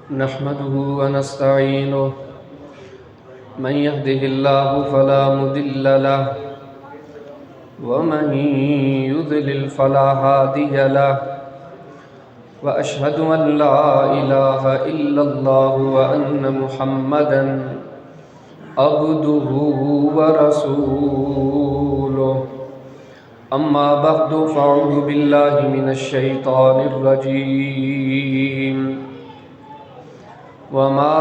نحمده ونستعينه من يهده الله فلا مضل له ومن يضلل فلا هادي له وأشهد أن لا إله إلا الله وأن محمدا عبده ورسوله أما بعد فأعوذ بالله من الشيطان الرجيم وما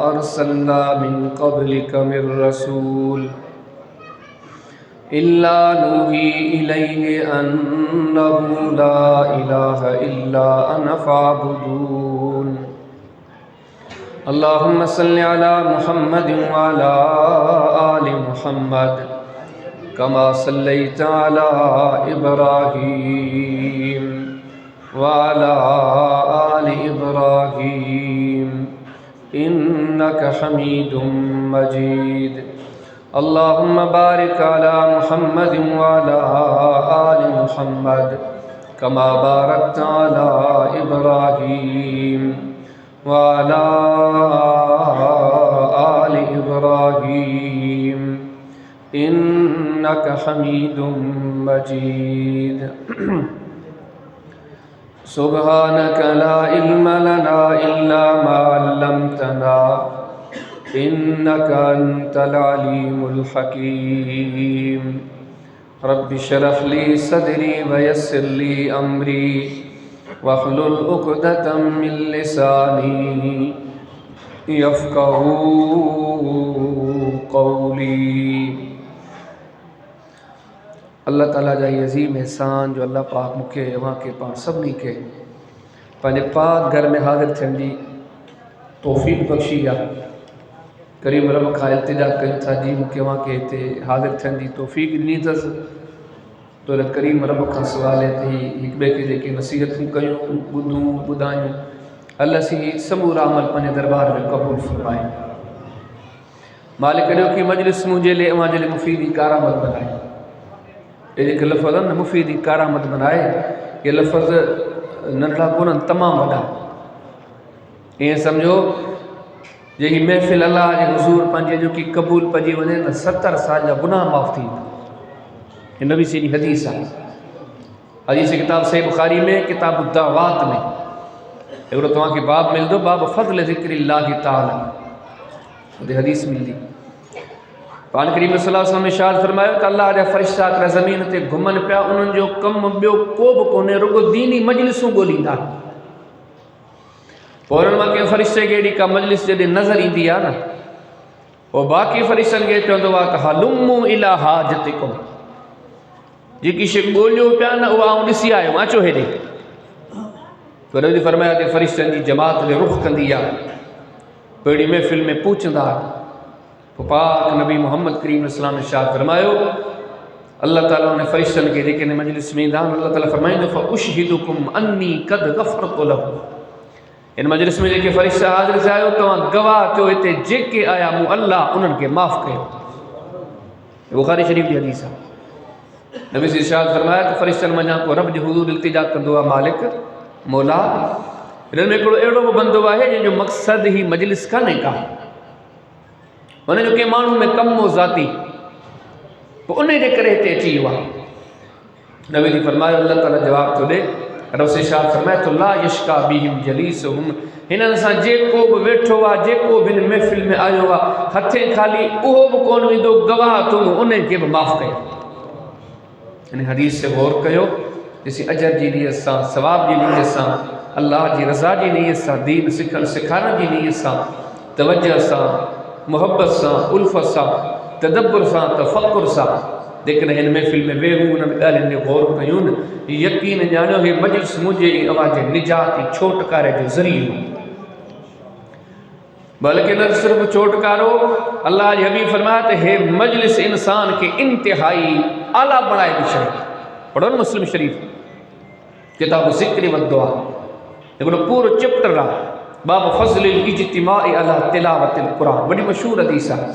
أرسلنا من قبلك من رسول إلا نوحي إليه أنه لا إله إلا أنا فاعبدون اللهم صل على محمد وعلى آل محمد كما صليت على إبراهيم وعلى آل إبراهيم إنك حميد مجيد اللهم بارك على محمد وعلى آل محمد كما باركت على إبراهيم وعلى آل إبراهيم إنك حميد مجيد سبحانك لا علم لنا إلا ما علمتنا إنك أنت العليم الحكيم رب اشرح لي صدري ويسر لي أمري واحلل عقدة من لساني يفقهوا قولي اللہ تعالیٰ جا یہ عظیم احسان جو اللہ پاک مکھے وہاں کے پاک سبنی کے پنج پاک گھر میں حاضر تھن جی توفیق بخشی یا کریم رب کا التجا کریں تھا جی مکھے وہاں کے تے حاضر تھن جی توفیق نہیں تھا تو کریم رب کا سوال ہے تھی ایک بے کے دے کے نصیحت کیوں بدوں بدائیں اللہ سی سمورا عمل پنے دربار میں قبول فرمائیں مالک نے کی مجلس مجھے لے وہاں جلے مفیدی کارآمد بنائے ایک لفظ ہے مفیدی کارآمد بنائے یہ لفظ ننڈا کونن تمام وڈا یہ سمجھو یہی محفل اللہ کے حضور پنجے جو کی قبول پجی ونے 70 سال جا گناہ معاف تھی یہ نبی سے حدیث ہے حدیث کتاب صحیح بخاری میں کتاب الدعوات میں ایک تو کے باب مل دو باب فضل ذکر اللہ تعالی وہ حدیث مل دی قرآن کریم صلی اللہ علیہ وسلم نے ارشاد فرمایا کہ اللہ جا فرشتہ کر زمین تے گھمن پیا انہن جو کم بیو کو بھی کونے رگو دینی مجلسوں گولیندا اور ان کے فرشتے گیڑی کا مجلس جدے نظر ایندی ہے نا وہ باقی فرشتن کے چوندو وا کہ حلموا الی حاجتکم جی کی شک بولیو پیا نا وہ آؤں ڈسی آئے ماچو ہے دے تو نبی فرمایا کہ فرشتن جی جماعت نے رخ کندی ہے پیڑی محفل میں پوچھندا پاک نبی محمد کریم علیہ السلام نے ارشاد فرمایا اللہ تعالیٰ نے فرشتن کے دیکھنے مجلس میں دان اللہ تعالیٰ فرمائیں فاشهدکم انی قد غفرت له ان مجلس میں دیکھے فرشتہ حاضر سے آئے تو گواہ تو ہوتے جے کے آیا مو اللہ انہن کے معاف کہے بخاری شریف کی حدیث ہے نبی سے ارشاد فرمایا کہ فرشتن منجا کو رب جی حضور التجا کندو مالک مولا ان میں کوئی ایڑو بندو ہے جو مقصد ہی مجلس کا نہیں کہا انہیں جو کہ مانو میں کم و ذاتی وہ انہیں دے کرے تے اچھی ہوا نبی نے فرمایا اللہ تعالیٰ جواب تو دے رب سے شاہ فرمایا تو لا یشکا بیہم جلیسہم انہاں سا جے کو بھی ویٹھو ہوا جے کو بھی محفل میں آئے ہوا ہتھیں خالی اوہ بھی کون بھی دو گواہ تم انہیں کے بھی معاف کہے انہیں حدیث سے غور کہو جیسی اجر جی نیت سا ثواب جی نیت سا اللہ جی رضا جی نیت سا دین سکھانا جی نیت سا توجہ سا محبت سا الفت سا تدبر سا تفکر سا لیکن ان محفل میں بے ہوں انہوں نے غور کیون یقین جانو ہے مجلس مجھے آواز نجاتی چھوٹکارے جو ذریعہ بلکہ نہ صرف چھوٹکارو اللہ جی حبیب فرماتے ہیں مجلس انسان کے انتہائی اعلیٰ بڑھائے بچھے پڑھو نا مسلم شریف کتاب ذکر و دعا لیکن پورو چپٹر رہا باب فضل الاجتماع علی تلاوت القرآن بڑی مشہور حدیث ہے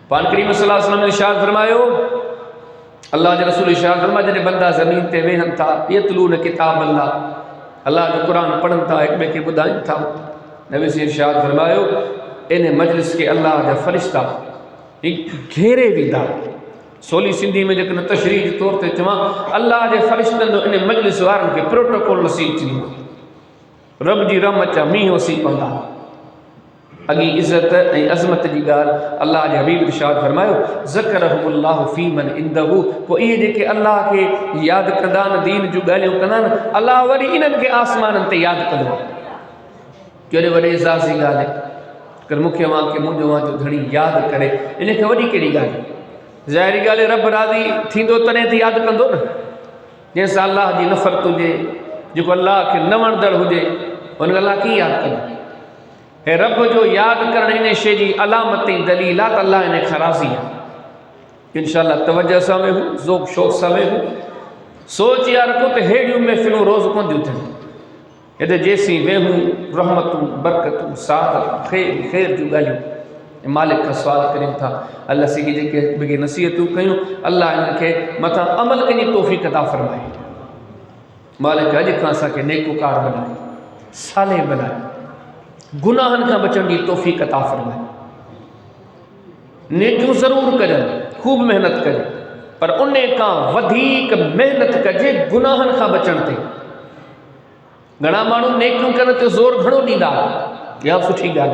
پان کریم صلی اللہ علیہ وسلم نے ارشاد فرمایا اللہ کے رسول ارشاد فرمایا جن بندہ زمین تے وہن تھا یتلون کتاب اللہ اللہ جو قرآن پڑھن تھا ایک بے کے بدائیں تھا نبی سے ارشاد فرمایو ان مجلس کے اللہ جا فرشتہ گھیرے بھی دا سولی سندھی میں جکن تشریح کے طور تے چواں اللہ جے فرشتن جو ان مجلس وارن کے پروٹوکول نصیب تھی رب جی رحمت چا مینہ وسیع پوندا اگی عزت عظمت جی گال اللہ جے حبیب ارشاد فرمایو ذکرہم اللہ فی من عندہو وہ یہ جے کہ اللہ کے یاد کندان دین جو گالیوں کندان اللہ وری انن کے آسمان تے یاد کندو کیڑے وڈے اعزازی گال ہے کر مکھے وہاں کے منجو وہاں جو گھڑی یاد کرے انہیں کہ وڈی کیڑی گال ظاہری گال رب راضی تھیندو تنے تے یاد کندو نا جیسا اللہ جی نفرت ہوجے جو اللہ کے نہ وندڑ ہوجے ان اللہ کی یاد کندو ہے رب جو یاد کرنے نے شے جی علامتیں دلیلات اللہ انہیں خراسی ہیں انشاءاللہ توجہ سامے ہوں ذوق شوق سامے ہوں سوچ یار کو تے ہیڑیوں میں فلوں روز کون دیو تھے یہ جیسی وے ہوں رحمتوں برکتوں سعادت خیر جو گالیوں مالک کا سوال کریں تھا اللہ سے کیجئے کہ بگے نصیحتوں کہیں اللہ انہیں کہ مطا عمل کنی توفیق عطا فرمائے مالک اج کھانسا کے نیکوکار بنائے صالح بنائے گناہن کا بچن کی توفیق عطا فرمائے نیکیوں ضرور کریں خوب محنت کریں پر انہیں کا ودھیک محنت کجے گناہن کا بچن تے گھنا مانو نیکیوں کرنے تے زور گھنو دیدا یا سٹھی گال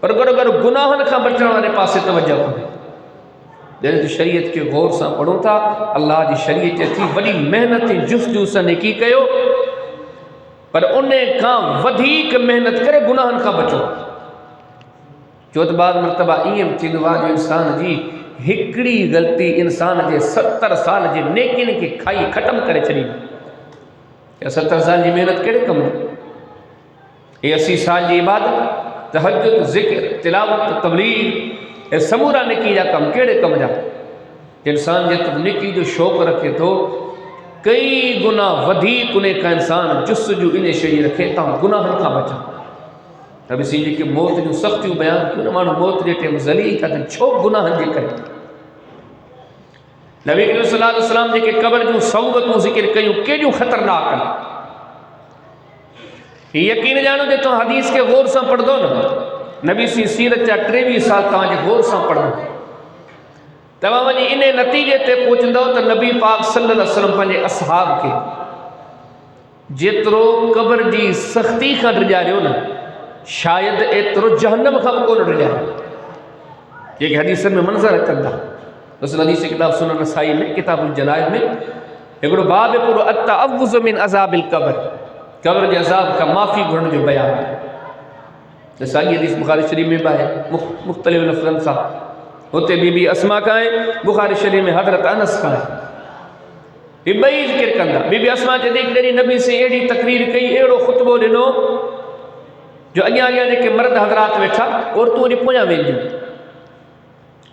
پر اگر گناہن کا بچن والے پاسے توجہ کریں جیسے شریعت کے غور سے پڑھوں تھا اللہ جی شریعت تھی بڑی محنت جستجو سے نیکی کیو پر انہیں کام ودھیک محنت کرے گناہن کا بچو جو تو بعد مرتبہ ایم تھیندوا جو انسان جی ہکڑی غلطی انسان جے 70 سال جے نیکین کی کھائی ختم کرے چلی یا 70 سال جی محنت کیڑے کم یہ 80 سال جی عبادت تہجد ذکر تلاوت تبلیغ اے سمورا نیکی جا کم کیڑے کم جا انسان جے تب نیکی جو شوق رکھے تو کئی گناہ ودھی کنے کا انسان جس جو انہیں شئی رکھے تا گناہ کا بچا نبی سنجی کہ موت جو سختیوں بیان کیوں نہ مانو موت جے ٹیم ذلیل کا دن چھوک گناہ جے کرے نبی کریم صلی اللہ علیہ وسلم جے کہ قبر جو صحبتوں ذکر کیوں کہ جو خطرناک ہے یقین جانو جے تو حدیث کے غور سے پڑھ دو نا نبی سی سیرت چا 23 سال تاں جے غور سے پڑھ دو تمام جی انہیں نتیجے تے پوچھن دو تو نبی پاک صلی اللہ علیہ وسلم پنجے اصحاب کے جترو قبر جی سختی کا ڈر جا رہے ہو نا شاید اترو جہنم کا کو ڈر جا رہے یہ کہ حدیث میں منظر ہے کندہ رسول حدیث کتاب سنن نسائی میں کتاب الجنائز میں ایک باب پورو التعوذ من عذاب القبر قبر کے عذاب کا معافی گھڑن جو بیان ہے جیسا یہ حدیث بخاری شریف میں بائے مختلف لفظن سا ہوتے بی بی اسما کا ہے بخاری شریف میں حضرت انس کا ہے یہ بئی ذکر کندہ بی بی اسما جے دیکھ دری نبی سے ایڑی تقریر کئی ایڑو خطبو لنو جو اگیا آگیا دے کہ مرد حضرات بیٹھا عورتوں نے پویا وین جو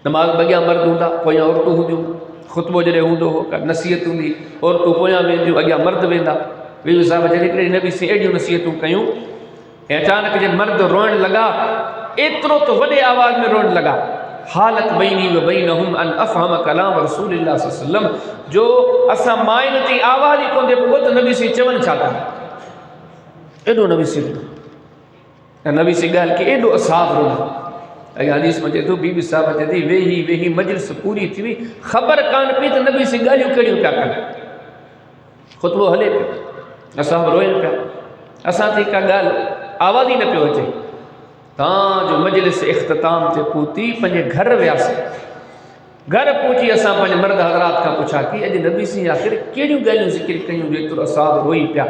نماز بگیا مرد ہوں دا پویا عورتوں ہوں جو خطبو جڑے ہوں دو نصیحت ہوں دی عورتوں پویا وین جو اگیا مرد وین دا بی بی صاحب جے دیکھ دری نبی سے ایڑیوں نصیحتوں کیوں اچانک جب مرد روئن لگا اترو تو وڈے آواز میں روئن لگا حالت بینی و بینہم ان افہم کلام رسول اللہ صلی اللہ علیہ وسلم جو اسا مائنتی آوازی کو دے پوگو تو نبی سے چون چاہتا ہے ایڈو نبی سے نبی سے گال کہ ایڈو اصحاب رونا اگر حدیث مجھے تو بی بی صاحب جے دی وہی مجلس پوری تھی بھی خبر کان پی تو نبی سے گالیوں کڑیوں کیا کرنا خطبو حلے پہ اصحاب روئن پہ اساں تھی کا گال آوازی نہ پہ ہو چاہیے تاں جو مجلس اختتام تے پوتی پنجے گھر ویاسے گھر پوچھی اساں پنجے مرد حضرات کا پوچھا کی اجے نبی سی آخر کیڑیوں گالیوں ذکر کیوں جو تو اصحاب روئی پیا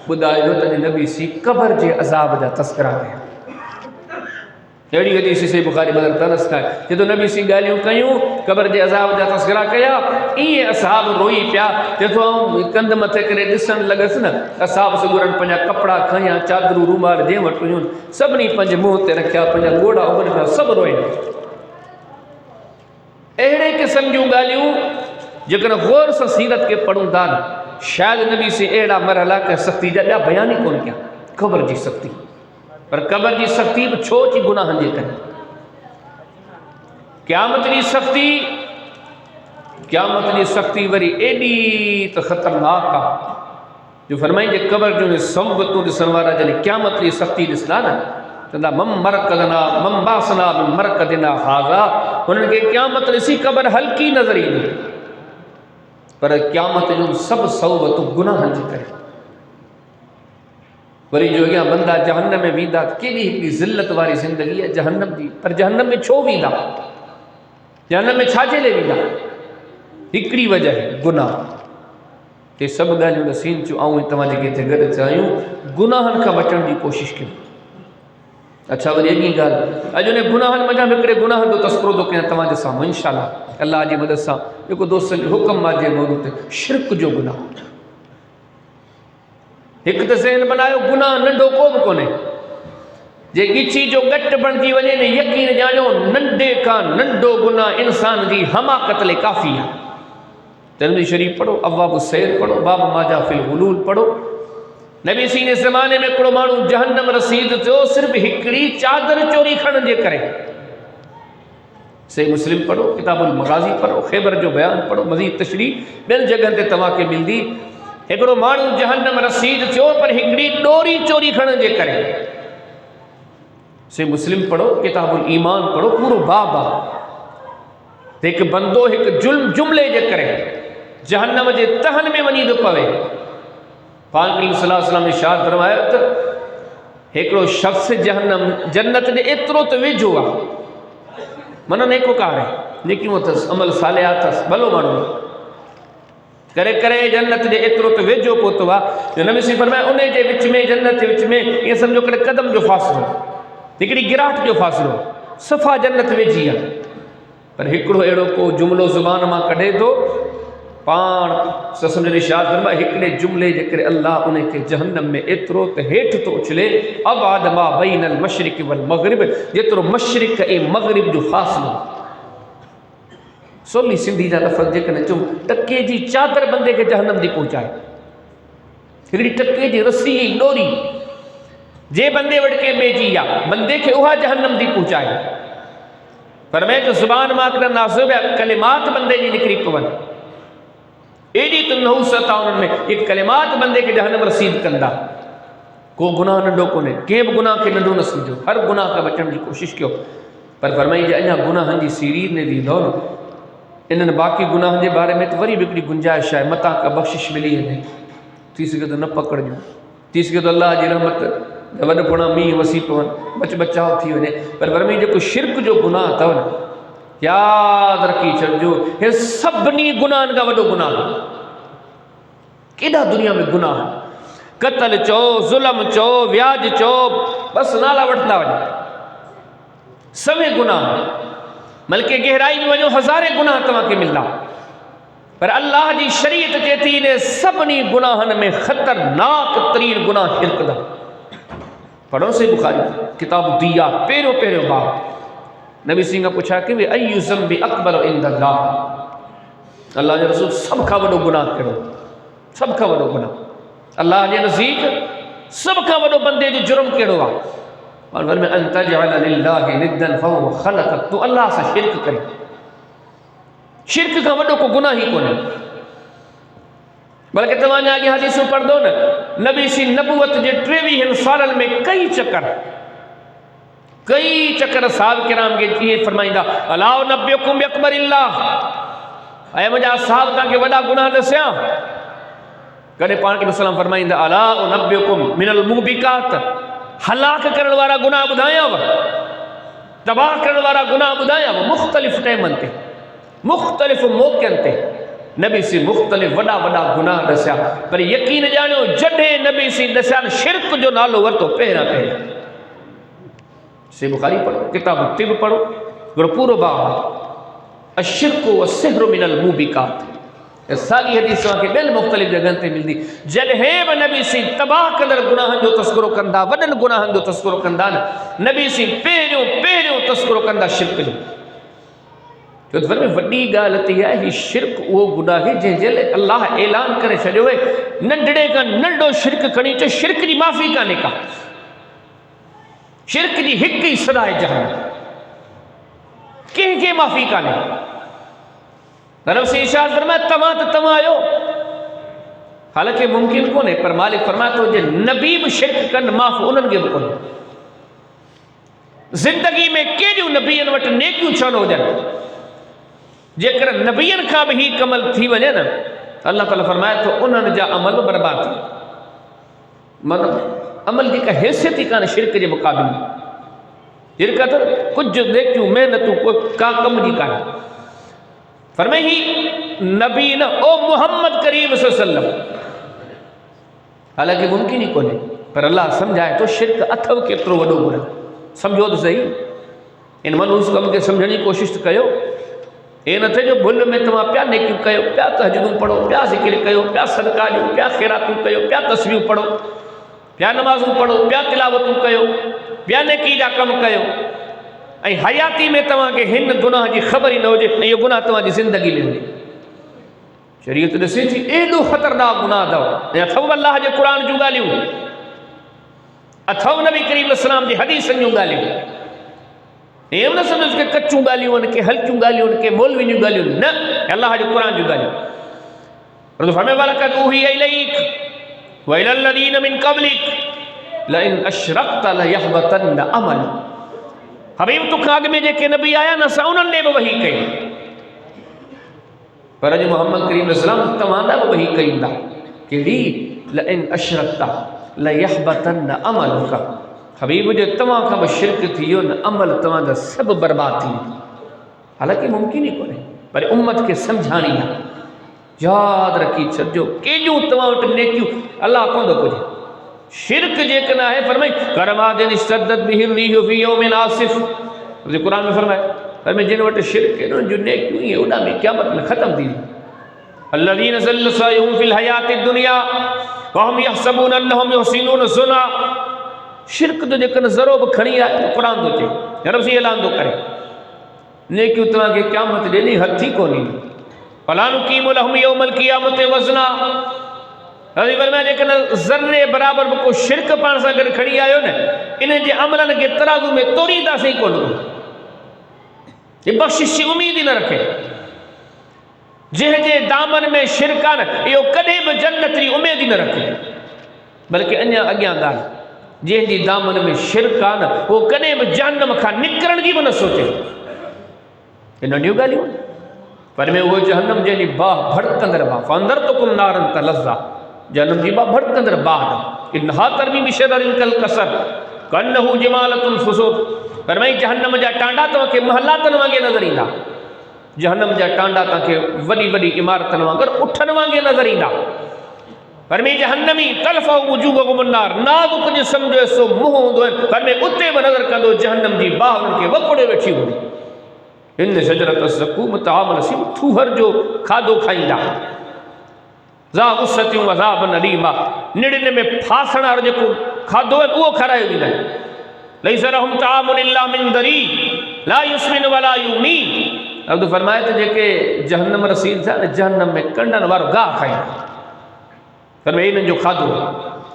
بدائے جو تے نبی سی قبر جے عذاب دا تذکرہ ہے ایڑی حدیث سے بخاری بدر تنس کا ہے کہ تو نبی سی گالیوں کیوں قبر جے عذاب دا تذکرہ کیا یہ اصحاب روئی پیا تے تو کند متھے کرے ڈسن لگس نا اصحاب سے گرن پنجا کپڑا کھایا چادر رومال دے وٹھیوں سبنی پنج منہ تے رکھیا پنجا گوڑا اوپر پیا سب روئے اہڑے قسم جوں گالیوں جکن غور سے سیرت کے پڑھوں دان شاید نبی سے ایڑا مرحلہ کہ سختی جا بیانی کون کیا قبر جی سختی پر قبر جی سختی چھو چی گناہن جے کریں قیامت جی سختی وری ایڈی تو خطرناک کا جو فرمائیں کہ قبر جو صحبتوں دسن والا جنہیں قیامت لی سختی دسنا نا چندہ مم مرکدنا مم باسنا من مرکدنا حاضا انہوں نے قیامت اسی قبر ہلکی نظر ہی نہیں پر قیامت جو سب صحبتوں گناہ جی کرے وری جو گیا بندہ جہنم میں ویدہ کیلی ایک ذلت واری زندگی ہے جہنم دی پر جہنم میں چھو ویدہ جہنم میں چھاجے لے ویدہ ہکڑی وجہ ہے گناہ تے سب گالیوں نسین چو آؤں تمہاں جگہ تے گھر چاہیوں گناہن کا بچن دی کوشش کی اچھا وری ایک گال اجو نے گناہن مجھا بکرے گناہن دو تذکرو دو کہنا تمہاں جسا انشاءاللہ اللہ آجی مدد سا ایک دوست سے حکم ماجے موجود ہے شرک جو گناہ ایک تو ذہن بنایو گناہ ننڈو کو بکونے جے گچھی جو گٹ بن جی وجہ نے یقین جانو ننڈے کا ننڈو گناہ انسان دی حماقت لے کافی ہے ترمذی شریف پڑھو ابواب السیر پڑھو باب ما جاء فی الغلول پڑھو نبی سی نے زمانے میں کڑو مانو جہنم رسید تو صرف ہکڑی چادر چوری کھڑن جے کرے صحیح مسلم پڑھو کتاب المغازی پڑھو خیبر جو بیان پڑھو مزید تشریح بین جگہ تے تما کے مل دی ایکڑو مانو جہنم رسید تو پر ہکڑی ڈوری چوری کھڑن جے کرے صحیح مسلم پڑھو کتاب الایمان پڑھو پورو بابا ایک بندو ایک جملے جے کرے جہنم جے تہن میں ونی دو پوے پاک صلی اللہ علیہ وسلم نے اشارت فرمایا تو ایکڑو شخص جہنم جنت نے اترو تو ویجھو آ منہ نیکو کار ہے نیکیوں تھس عمل صالحات تھس بھلو مانو کرے کرے جنت نے اترو تو ویجھو پوتو آ جو نبی سے فرمایا انہیں جے وچ میں جنت وچ میں یہ سمجھو کرے قدم جو فاصلو ہکڑی گراٹ جو فاصلو صفا جنت ویجھی آ پر ہکڑو ایڑو کو جملو زبان ماں کڑے دو پان سسم نے اشارت فرمایا ہکڑے جملے جے کرے اللہ انہیں کے جہنم میں اترو تے ہیٹھ تو اچھلے اب آدما بین المشرق والمغرب جترو مشرق اے مغرب جو فاصلو سولی سندھی جا لفظ جے کنے چم ٹکے جی چادر بندے کے جہنم دی پہنچائے ہکڑی ٹکے جی رسی ڈوری جے بندے وڑ کے بیجی یا بندے کے اوہا جہنم دی پہنچائے پر میں جو زبان ماکنا نازب ہے کلمات بندے جی نکری پون ایڈی تو نحوست آنن میں ایک کلمات بندے کے جہنم رسید کندہ کو گناہ نڈو کو نے کیب گناہ کے نڈو نہ سمجھو ہر گناہ کا بچن کی کوشش کیو پر فرمائی جائے انہا گناہ جی سیریر نے دی دور انہاں باقی گناہ جے بارے میں تو وری بکڑی گنجائش ہے متا کا بخشش ملی ہے تیسرے تو نہ پکڑ جو تیسرے تو اللہ جی رحمت وڈ پڑا می وسیع پون بچ بچاؤ تھی ونے پر فرمائی جو کوئی شرک جو گناہ تھا نا یاد رکھی چھڑجو یہ سبنی گناہ کا وڈو گناہ کیڑا دنیا میں گناہ قتل چو ظلم چو ویاج چو بس نالا وٹتا وجہ سوے گناہ بلکہ گہرائی میں وجہ ہزارے گناہ تمہاں کے ملنا پر اللہ جی شریعت چیتی نے سبنی گناہن میں خطرناک ترین گناہ شرک دا پڑھو سے بخاری کتاب دیا پیرو پیرو باب نبی سنگھ پوچھا کہ ایو ذنب اکبر عند اللہ اللہ کے رسول سب کا وڈو گناہ کرو سب کا وڈو گناہ اللہ کے نزدیک سب کا وڈو بندے جو جرم کیڑو آ اور فرمایا ان تجعل للہ ندا فهو خلقک تو اللہ سے شرک کرے شرک کا وڈو کو گناہ ہی کونے بلکہ تمہاں آگے حدیثوں پڑھ دو نا نبی سی نبوت جے 23 سالن میں کئی چکر صحاب کرام کے یہ فرمائندہ الا نبیکم باکبر اللہ اے مجھا صحاب کا کہ وڈا گناہ دسیا کدے پاک کے سلام فرمائندہ الا نبیکم من الموبقات ہلاک کرن والا گناہ بدایا وا تباہ کرن والا گناہ بدایا وا مختلف ٹائمن تے مختلف موقعن تے نبی سی مختلف وڈا وڈا گناہ دسیا پر یقین جانو جڈے نبی سی دسیا شرک جو نالو ورتو پہرا پہرا سے بخاری پڑھو کتاب الطب پڑھو گر پورو باب الشرک والسحر من الموبقات ساگی حدیثوں کے بل مختلف جگہن تے مل دی جدہیب نبی سی تباہ کندر گناہن جو تذکرو کندہ ودن گناہن جو تذکرو کندہ نبی سی پیریوں تذکرو کندہ شرک جو جو فرمے وڈی گالتی ہے یہ شرک وہ گناہ ہے جن جلے اللہ اعلان کرے چھڑے ہوئے ننڈڑے کا ننڈو شرک کنی تو شرک دی معافی کا نکا شرک دی ہکی صدای جہنم کہیں کے معافی کا نکا طرف سے اشارت فرمایا تمام آئو حالانکہ ممکن کونے پر مالک فرمایا تو جے نبی بھی شرک کن معاف انہن کے بکن زندگی میں کیڑیوں نبیین وٹ نیکیوں چھن ہو جائے جے کر نبیین کا بھی ہی کمل تھی وجہ نا اللہ تعالیٰ فرمایا تو انہن جا عمل برباد تھی مطلب عمل جی کا حیثیت ہی کانا شرک جے مقابل شرک تو کچھ نیکیوں محنتوں کا کم جی کانا فرمائی ہی نبی نا او محمد کریم صلی اللہ علیہ وسلم حالانکہ ممکن ہی کونے پر اللہ سمجھائے تو شرک اتھو کترو وڈو برا سمجھو تو صحیح ان من اس کم کے سمجھنے کی کوشش کیو اے نہ تھے جو بھل میں تمہاں پیا نیکیوں کیو پیا تہجدوں پڑھو پیا ذکر کیو پیا صدقہ دیو پیا خیراتوں کیو پیا تسبیح پڑھو پیا نمازوں پڑھو پیا تلاوتوں کیو پیا نیکی جا کم کیو اے حیاتی میں تمہاں کے ہن گناہ جی خبر ہی نہ ہو جے یہ گناہ تمہاں جی زندگی لے لے شریعت دسی تھی ایڈو خطرناک گناہ دو اتھو اللہ جے قرآن جو گالیوں اتھو نبی کریم علیہ السلام جی حدیث جو گالیوں یہ نہ سمجھ کے کچوں گالیوں ان کے ہلچوں گالیوں ان کے مولوی جو گالیوں نہ اللہ جے قرآن جو گالیوں رضو فرمے وَلَقَدْ أُوحِيَ إِلَيْكَ وَإِلَى الَّذِينَ مِن قَبْلِكَ لَئِنْ أَشْرَكْتَ لَيَحْبَطَنَّ عَمَلُكَ حبیب تو کھاگ میں جے کہ نبی آیا نہ ساؤنن نے وہی کہی پر اج محمد کریم علیہ السلام تمہاں وہی کہی دا کہ لئن اشرکتا لیحبطن عملک حبیب جو تمہاں کا شرک تھیو نہ عمل تمہاں دا سب برباد تھی حالانکہ ممکن ہی کونے پر امت کے سمجھانی ہے یاد رکھی چھجو کیجو تمہاں وٹ نیکیو اللہ کون دو کچھ شرک جے کنا ہے فرمائی کرمادن اشتدت بہ الریح فی یوم عاصف قرآن میں فرمائے پر میں جن وٹ شرک ہے جو نیکیوں ہی ہے ادا میں قیامت میں ختم دی الذین ضل سعیہم فی الحیات الدنیا وہم یحسبون انہم یحسنون صنعا شرک تو جکن ضرور کھڑی آئے قرآن دو چاہے رب سے اعلان دو کرے نیکیوں تمہاں کے قیامت دینی ہتھی کو نہیں فَلَا نُقِيمُ لَهُمْ يَوْمَ الْقِيَامَةِ وَزْنًا رضی فرمایا لیکن ذرے برابر کو شرک پان سا کر کھڑی آئے نا انہیں جے عملن کے ترازو میں توری دا سے ہی کون ہو یہ بخشش کی امید ہی نہ رکھے جے دامن میں شرکان یہ کدے بھی جنت ری امید ہی نہ رکھے بلکہ انیا اگیاں گال جے دامن میں شرکان وہ کدے بھی جہنم کھا نکرن کی بھی نہ سوچے یہ نڈیو گالی ہوں پر میں وہ جہنم جے باہ بھڑکندر باہ فاندرتکم نارن تلزا جہنم جی باہ بھڑکندر باہ انہا ترمی بشرر کل کسر کنہو جمالتن فسور فرمائی جہنم جا ٹانڈا تو کہ محلاتن وانگے نظر ہی نہ جہنم جا ٹانڈا تا کہ وڈی وڈی عمارتن وانگر اٹھن وانگے نظر ہی نہ فرمائی جہنمی تلفہ وجوہکم النار نازک جو سمجھو سو مہوں دو فرمائی اتے و نظر کندو جہنم جی باہ ان کے وکڑے ویٹھی ہوئی ان شجرت الزقوم طعام الاسیم تھوہر جو کھادو کھائیں دا ذا غصتیوں وذاب نلیما نڑنے میں پھاسنا اور جو کھادو ہے وہ کھرائے بھی نہیں لیس لہم طعام الا من دری لا یسمن ولا یغنی اب تو فرمائے تھے کہ جہنم رسید تھا جہنم میں کنڈن وار گاہ کھائیں فرمائے انہیں جو کھادو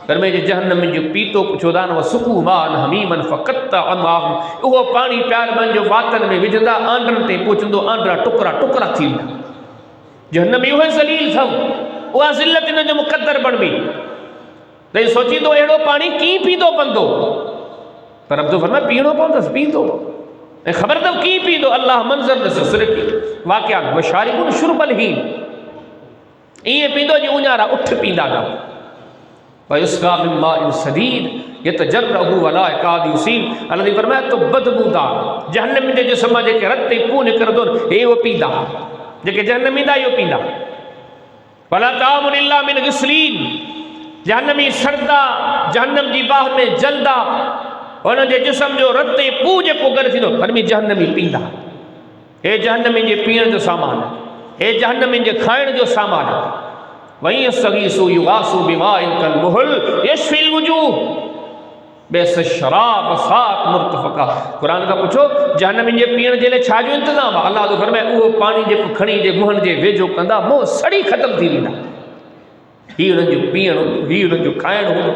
فرمائے جہنم میں جو پیتو چودان و سکو مان حمیمن فقطا اماہم وہ پانی پیار بن جو واتن میں وجدہ آنڈرن تے پوچھندو آنڈرہ ٹکرہ ٹکرہ تھی جہنم یہ ہے ذلیل تھا وہ ذلت انہیں جو مقدر بڑھ بھی لیکن سوچی دو ایڑو پانی کی پی دو بندو پر اب تو فرمائے پیڑو پاؤں پی دو خبر دو کی پی دو اللہ منظر دے سسرے کی واقعات وشاربون شرب الہین یہ پی دو جی انجارہ اٹھ پیندہ دا وَيُسْقَى مِن مَاءٍ صَدِيدٍ يَتَجَرَّعُهُ وَلَا يَكَادُ يُسِيغُ اللہ نے فرمایا تو بدبودار جہنم میں جو سما جے کہ رتے پونے کر دو یہ وہ پیندہ جے کہ جہنم میں دا یہ پیندہ وَلَا طَعَامٌ إِلَّا مِنْ غِسْلِينَ جہنمی سردہ جہنم جی باہ میں جلدہ انہوں نے جسم جو رتے پوجے کو گر تھی فرمی جہنمی پیندہ اے جہنمی جے پین جو سامان ہے اے جہنمی جے کھائن جو سامان ہے وَإِن يَسْتَغِيثُوا يُغَاثُوا بِمَاءٍ كَالْمُهْلِ يَشْفِي الْوُجُوهَ بِئْسَ الشَّرَابُ وَسَاءَتْ مُرْتَفَقًا قرآن کا پوچھو جہنم جے پین جے لے چھا جو انتظام اللہ تو فرمائے وہ پانی جے کھڑی جے مہن جے ویجو کندا مو سڑی ختم تھی ویندا ہی انہن جو پین ہی انہن جو کھائن ہو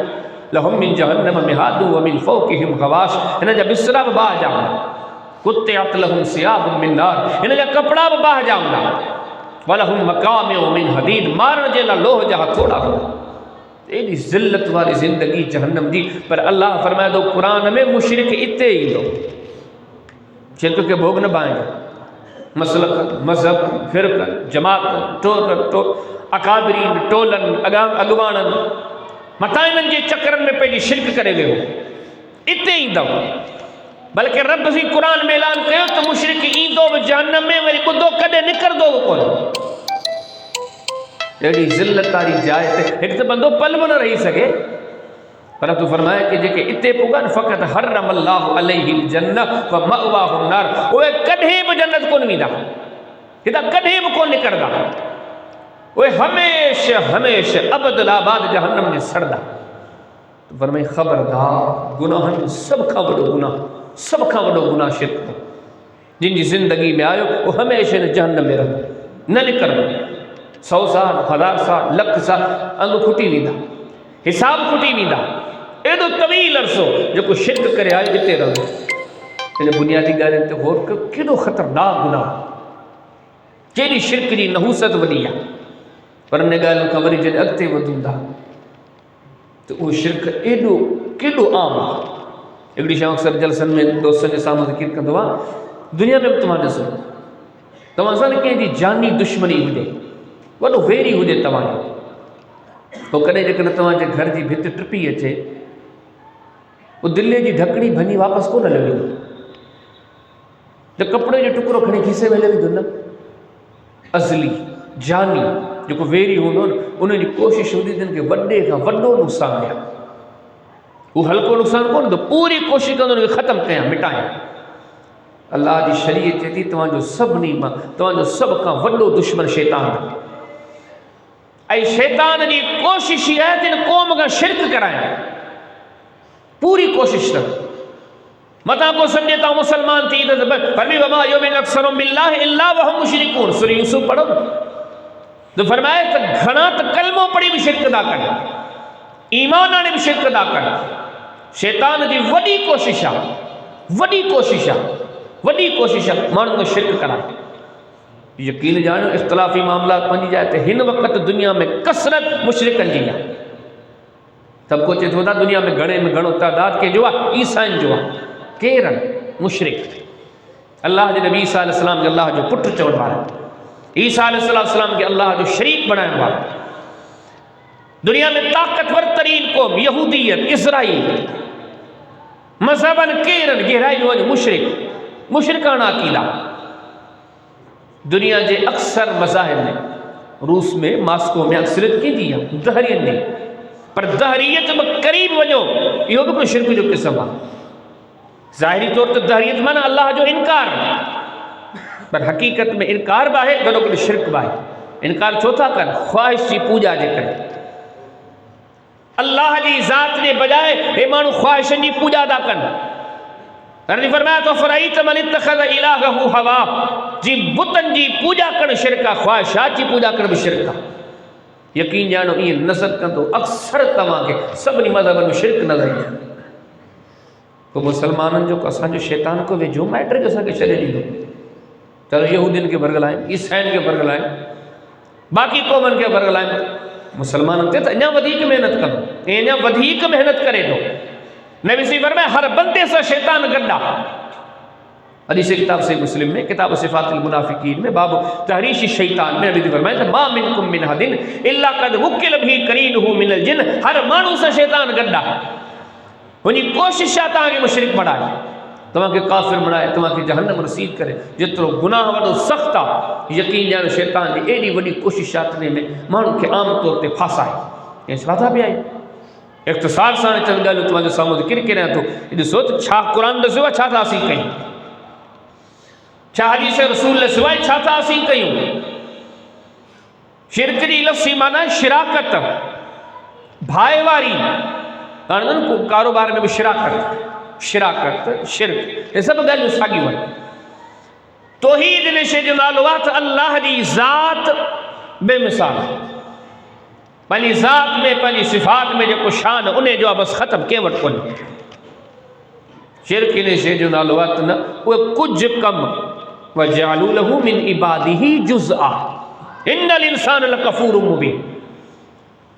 لہم من جہنم مہاد ومن فوقہم غواش انہن جا بسرا باہ جاؤں قطعت لہم ثیاب من نار انہن جا کپڑا باہ جاؤں وَلَهُمْ مَقَامِعُ مِنْ حَدِيدٍ مارن جے لا لوہ جہاں تھوڑا ہو ایڈی ذلت والی زندگی جہنم دی. پر اللہ فرمائے دو قرآن میں مشرک اتے ہی دو شرک کے بھوگ نہ بائیں گے. مسلک مذہب فرق جماعت ٹول اکابرین ٹولن اگوانن متائنن جے چکرن میں پہلی شرک کرے گئے ہو اتے ہی دو. بلکہ رب بھی قرآن میں اعلان کہو تو مشرک ایندو جہنم میں میری کو دو کدے نکر دو کون ایڈی ذلت تاری جائے تے ایک تو بندو پل میں نہ رہی سکے. پر تو فرمایا کہ جے کہ اتے پوگن فقط حرم اللہ علیہ الجنہ ومأواہ النار وہ کدھے بھی جنت کو نہیں دا کدا کدھے بھی کو نکر دا وہ ہمیشہ ہمیشہ ابد الآباد جہنم میں سڑ دا. تو فرمائی خبردار گناہن سب کا وڈو گناہ سب کا وڈو گناہ شرک دا جن جی زندگی میں آئے وہ ہمیشہ جہنم میں رہو نہ نکر دا 100 سال 1000 سال لکھ سال انگو کھٹی نہیں دا حساب کھٹی نہیں دا ایڈو طویل عرصو جو کوئی شرک کرے آئے جتے رہو. انہیں بنیادی گالیں تے غور کرو کیڑو خطرناک گناہ کیڑی شرک جی نحوست وڈی ہے. پر انہیں گالوں کا وری جن اگتے ودوں دا تو وہ شرک ایڈو کیڑو عام ہے. ایکڑی شاہ اکثر جلسن میں دوستن کے سامنے ذکر کر دوا دنیا میں تمہاں سن تمہاں سن کہ دی جانی دشمنی ہوجے وڈو ویری ہوجے تمہاں تو کدے جکن تمہاں جے گھر جی بھت ٹپی اچے وہ دلے جی ڈھکڑی بھنی واپس کو نہ لگے جو کپڑے جو ٹکڑو کھڑے کھیسے میں لگے دو نا ازلی جانی جو کو ویری ہوندو انہیں جی کوشش ہوندی دن کے وڈے کا وڈو نقصان ہے وہ ہلکو نقصان کون دو پوری کوشش کرنے انہیں ختم کیا مٹائیں. اللہ جی شریعت چیتی تمہاں جو سب نیمہ تمہاں جو سب کا وڈو دشمن شیطان ہے. ای شیطان جی کوشش ہی ہے جن قوم کا شرک کرائیں پوری کوشش کر متا کو سمجھتا ہوں مسلمان تھی فرمی وما یومن اکثرم باللہ الا وہم مشرکون سورہ یوسف پڑھو تو فرمائے کہ گھنا تو کلموں پڑی بھی شرک دا کر ایمان آنے بھی شرک دا کر. شیطان جی وڈی کوششا وڈی کوششا مانو کو شرک کرائیں. یقین جانو اختلافی معاملات بنی جائے تو ہن وقت دنیا میں کثرت مشرکن جی ہے. سب کو چیز ہوتا دنیا میں گھڑے میں گھڑو تعداد کے جو عیسائن جو کیرن مشرک اللہ جی نبی عیسیٰ علیہ السلام کے اللہ جو پٹر چون بارا عیسیٰ علیہ السلام کے اللہ جو شریک بنائیں بارا دنیا میں طاقتور ترین قوم یہودیت اسرائیل مذہباً کیرن گہرائی جو مشرکانہ عقیدہ دنیا جے اکثر مذاہب میں روس میں ماسکو میں اکثریت کی دیا دہریت نے پر دہریت میں قریب وجو یہ بھی کوئی شرک جو قسم ہے. ظاہری طور تو دہریت مانا اللہ جو انکار پر حقیقت میں انکار باہے گنو کے شرک باہے. انکار چوتھا کر خواہش جی پوجا جے کرے اللہ جی ذات نے بجائے اے مانو خواہشن جی پوجا دا کر. رضی فرمایا تو فرائیت من اتخذ الہہ ہوا جی بتن جی پوجا کر شرکا خواہشات جی پوجا کر بھی شرکا. یقین جانو یہ نظر کر تو اکثر تمام کے سب نی مذہب میں شرک نظر ہے. تو مسلمانن جو کسان جو شیطان کو وہ جو میٹر جو سا کے چلے لی دو چلو یہودین کے برگلائیں عیسائین کے برگلائیں باقی قومن کے برگلائیں مسلمانن تے انہاں ودھیک محنت کرو انہاں ودھیک محنت کرے دو. نبی سی فرمائے ہر بندے سے شیطان گڈا. حدیث کتاب سے مسلم میں کتاب صفات المنافقین میں باب تحریش شیطان میں نبی فرمائے ما منکم من احد الا قد وکل بھی قرینہ من الجن ہر مانو سے شیطان گڈا انہی کوشش آتا ہے کہ مشرک بڑھائے تمہاں کے کافر بڑھائے تمہاں کے جہنم رسید کرے جترو گناہ وڈو سختا. یقین جانو شیطان دی ایڈی وڈی کوشش آتنے میں مانو کے عام طور تے پھاسائے یہ سواتہ بھی آئی اختصار سانے چند گالو تمہاں جو سامو ذکر کرے ہیں تو یہ سوچ چھا قرآن دے سوا چھا تھا اسی کہیں چھا حدیث رسول اللہ سوائے چھا تھا اسی کہیں. شرک دی لفظی معنی شراکت بھائی واری کو کاروبار میں بھی شراکت شرک یہ سب گل ساگی ہوئی. توحید نشے جو نالوات اللہ دی ذات بے مثال پنی ذات میں پنی صفات میں جو کو شان انہیں جو بس ختم کے وٹ کن. شرک نشے جو نالوات نہ وہ کچھ کم وجعلوا له من عباده جزءا ان الانسان لکفور مبین.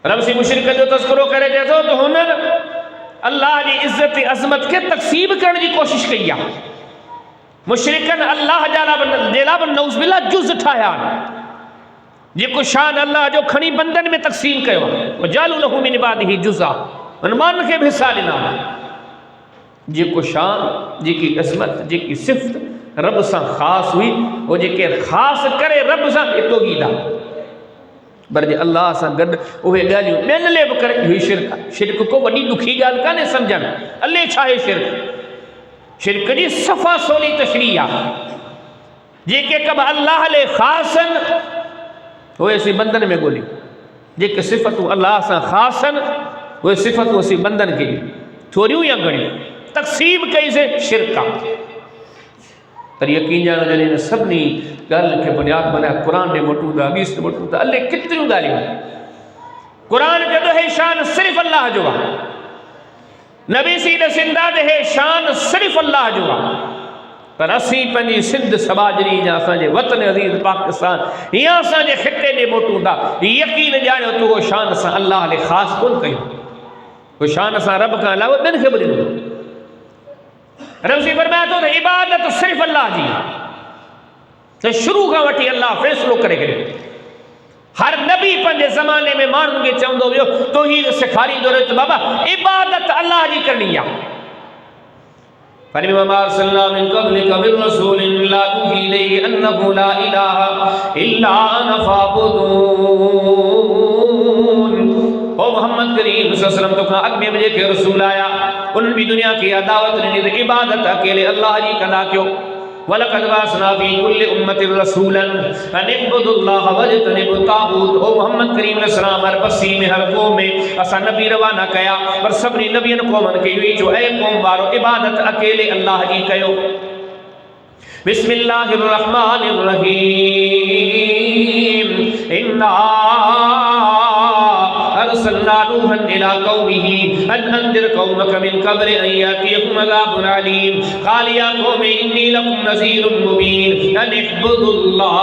رب سی مشرک جو تذکرو کرے جیسو تو ہنر اللہ جی عزت عظمت کے تقسیم کرنے کی کوشش کیا. مشرکن اللہ جلا بن نعوذ باللہ جز ٹھایا جی کو شان اللہ جو کھنی بندن میں تقسیم کیو وجعلوا له من عباده جزءا انمان کے بھی حصہ لینا جی کو شان جی کی عظمت جی کی صفت رب سے خاص ہوئی وہ جی کے خاص کرے رب سے اتو گیلا بر جی اللہ سے گڈ اوے گالیوں بین لے بکر ہوئی شرک کو وڈی دکھی گال کانے سمجھن اللہ چاہے شرک جی صفا سولی تشریح جی کے کب اللہ لے خاصن وہ اسی بندن میں گولی جی کہ صفت اللہ سے خاصن وہ صفت اسی بندن کی تھوڑیوں یا گھڑی تقسیم کئی سے شرکا پر یقین جانا جلے سبنی گل کے بنیاد بنایا قرآن نے موجود ہے حدیث نے موجود ہے اللہ کتنی گالیوں قرآن کے دو ہے شان صرف اللہ جو نبی سید سنداد ہے شان صرف اللہ جو پر اسی پنی سندھ سباجری جا سانجے وطن عزیز پاکستان یا سانجے خطے نے موٹو دا یقین جانے تو وہ شان سا اللہ علیہ خاص کون کہو وہ شان سا رب کا علاوہ دن کے بلی دو رب سی فرمایا تو عبادت صرف اللہ جی تو شروع کا وٹی اللہ فیصلو کرے گئے ہر نبی پنجے زمانے میں مانوں گے چاہوں دو تو ہی سکھاری دو رہے تو بابا عبادت اللہ جی کرنی ہے فَلِمَا مَا أَرْسَلْنَا مِن قَبْلِكَ مِن رَّسُولٍ إِلَّا نُوحِي إِلَيْهِ أَنَّهُ لَا إِلَٰهَ إِلَّا أَنَا فَاعْبُدُونِ. او محمد کریم صلی اللہ علیہ وسلم تو کہا اگمے مجھے کہ رسول آیا انہوں بھی دنیا کی دعوت نے عبادت اکیلے اللہ جی کدا کیوں وَلَقَدْ بَعَثْنَا فِي كُلِّ أُمَّةٍ رَّسُولًا أَنِ اعْبُدُوا اللَّهَ وَاجْتَنِبُوا الطَّاغُوتَ. او محمد کریم علیہ السلام ہر بسی میں ہر قوم میں اسا نبی روانہ کیا پر سبنی نبیوں قومن کے ہوئی جو اے قوم بارو عبادت اکیلے اللہ جی کیو. بسم اللہ الرحمن الرحیم انا ارسلنا نوحا الى قومه ان انذر قومك من قبل ان ياتيكم عذاب عليم قال يا قوم اني لكم نذير مبين ان اعبدوا الله.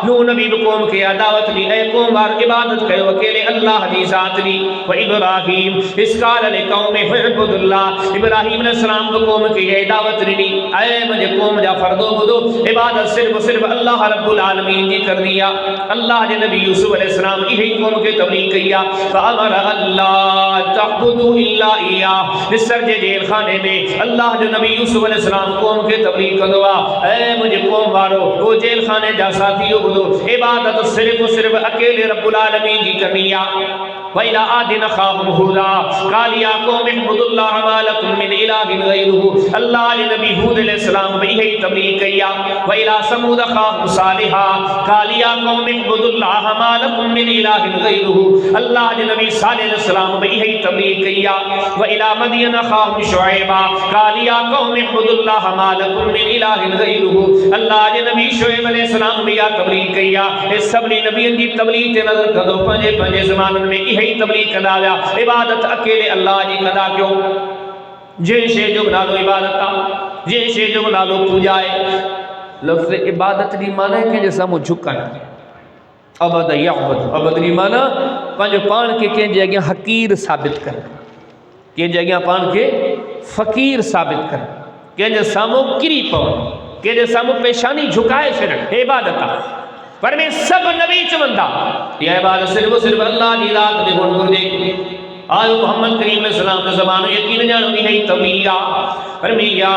نو نبی قوم کی دعوت لی اے قوم بار عبادت کرو اکیلے اللہ دی ذات لی. و ابراہیم اس قال لقوم اعبدوا اللہ ابراہیم علیہ السلام کو قوم کی دعوت لی اے مجھے قوم جا فردو بدو عبادت صرف اللہ رب العالمین جی کر دیا. اللہ نے نبی یوسف علیہ السلام یہی قوم کے تبلیغ کیا فامر اللہ تعبدوا الا ایاہ. اس سرجے جیل خانے میں اللہ جو نبی یوسف علیہ السلام قوم کے تبلیغ کا دعا اے مجھے قوم بارو وہ جیل خانے جا ساتھیو عبادت صرف اکیلے رب العالمین کی کرنی ہے. وَإِلَىٰ عَادٍ أَخَاهُمْ هُودًا قَالَ يَا قَوْمِ اعْبُدُوا اللَّهَ مَا لَكُم مِّنْ إِلَٰهٍ غَيْرُهُ. اللہ نے نبی ہود علیہ السلام بھی یہی تبلیغ کیا. وَإِلَىٰ ثَمُودَ أَخَاهُمْ صَالِحًا قَالَ يَا قَوْمِ اعْبُدُوا اللَّهَ مَا لَكُم مِّنْ إِلَٰهٍ غَيْرُهُ. اللہ نے نبی صالح علیہ السلام بھی یہی تبلیغ کیا. وَإِلَىٰ مَدْيَنَ أَخَاهُمْ شُعَيْبًا قَالَ يَا قَوْمِ اعْبُدُوا اللَّهَ مَا لَكُم مِّنْ إِلَٰهٍ غَيْرُهُ. اللہ نے نبی شعیب علیہ السلام بھی یہ تبلیغ کیا. اس سب نے نبیوں کی تبلیغ تے نظر کدو پنجے زمانن میں یہی تبلیغ کدا عبادت اکیلے اللہ جی کدا کیوں. جن شے جو بنا لو عبادت جن شے جو بنا لو پوجائے. لفظ عبادت دی معنی ہے کہ جیسا مجھ جھکن عبد یعبد عبد دی معنی پنج پان کے کہیں جگہ حقیر ثابت کر کہیں جگہ پان کے فقیر ثابت کر کہیں جیسا مو کری پو کہیں جیسا مو پیشانی جھکائے شرک عبادت پر میں سب نبی چمندہ یہ عبادت صرف اللہ دی ذات دے گن گر دے. آئے محمد کریم علیہ السلام نے زبانو یقین جانو بھی ہے تبلیغ پر میں یا